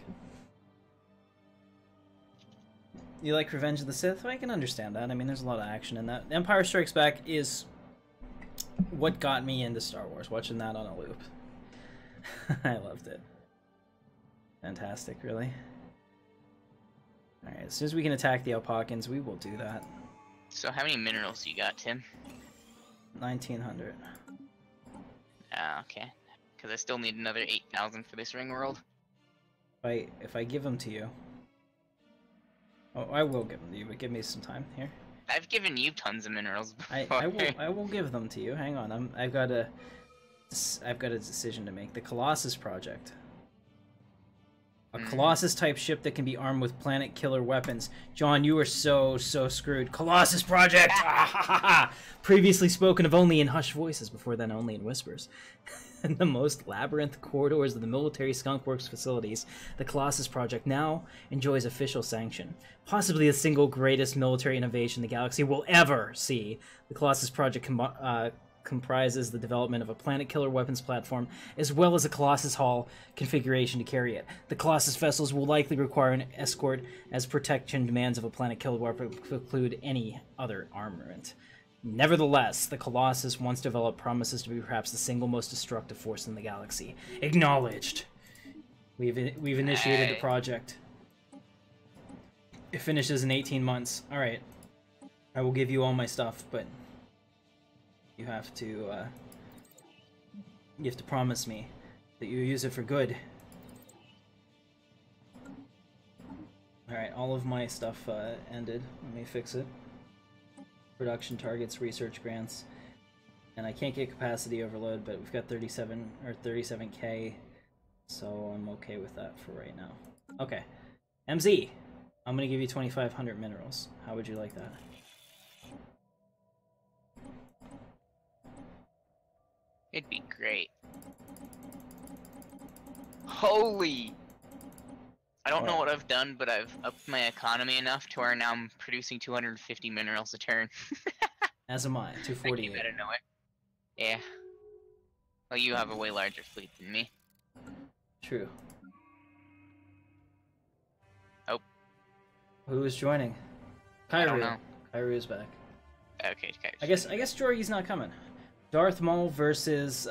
You like Revenge of the Sith? I can understand that. I mean, there's a lot of action in that. Empire Strikes Back is what got me into Star Wars, watching that on a loop. I loved it. Fantastic, really. Alright, as soon as we can attack the Alpakans, we will do that. So how many minerals you got, Tim? 1900. Ah, okay. Because I still need another 8,000 for this ring world. If I give them to you... Oh, I will give them to you, but give me some time here. I've given you tons of minerals before. I will give them to you. Hang on, I've got a decision to make. The Colossus project. A Colossus type ship that can be armed with planet killer weapons. John, you are so screwed. Colossus project. Previously spoken of only in hushed voices, before then only in whispers. In the most labyrinth corridors of the military skunkworks facilities, the Colossus project now enjoys official sanction. Possibly the single greatest military innovation the galaxy will ever see. The Colossus project comprises the development of a planet killer weapons platform, as well as a Colossus Hall configuration to carry it. The Colossus vessels will likely require an escort, as protection demands of a planet killer weapon preclude any other armament. Nevertheless, the Colossus, once developed, promises to be perhaps the single most destructive force in the galaxy. Acknowledged. We've initiated the project. It finishes in 18 months. Alright. I will give you all my stuff, but you have to promise me that you use it for good. Alright, all of my stuff ended. Let me fix it. Production targets, research grants, and I can't get capacity overload, but we've got 37k, so I'm okay with that for right now. Okay, MZ, I'm gonna give you 2,500 minerals. How would you like that? It'd be great. Holy! I don't know what I've done, but I've upped my economy enough to where now I'm producing 250 minerals a turn. As am I, 248. I came out of nowhere. Yeah. Well, you have a way larger fleet than me. True. Oh. Who is joining? Kairu. I don't know. Kairu is back. Okay, I guess Jorgie's not coming. Darth Maul versus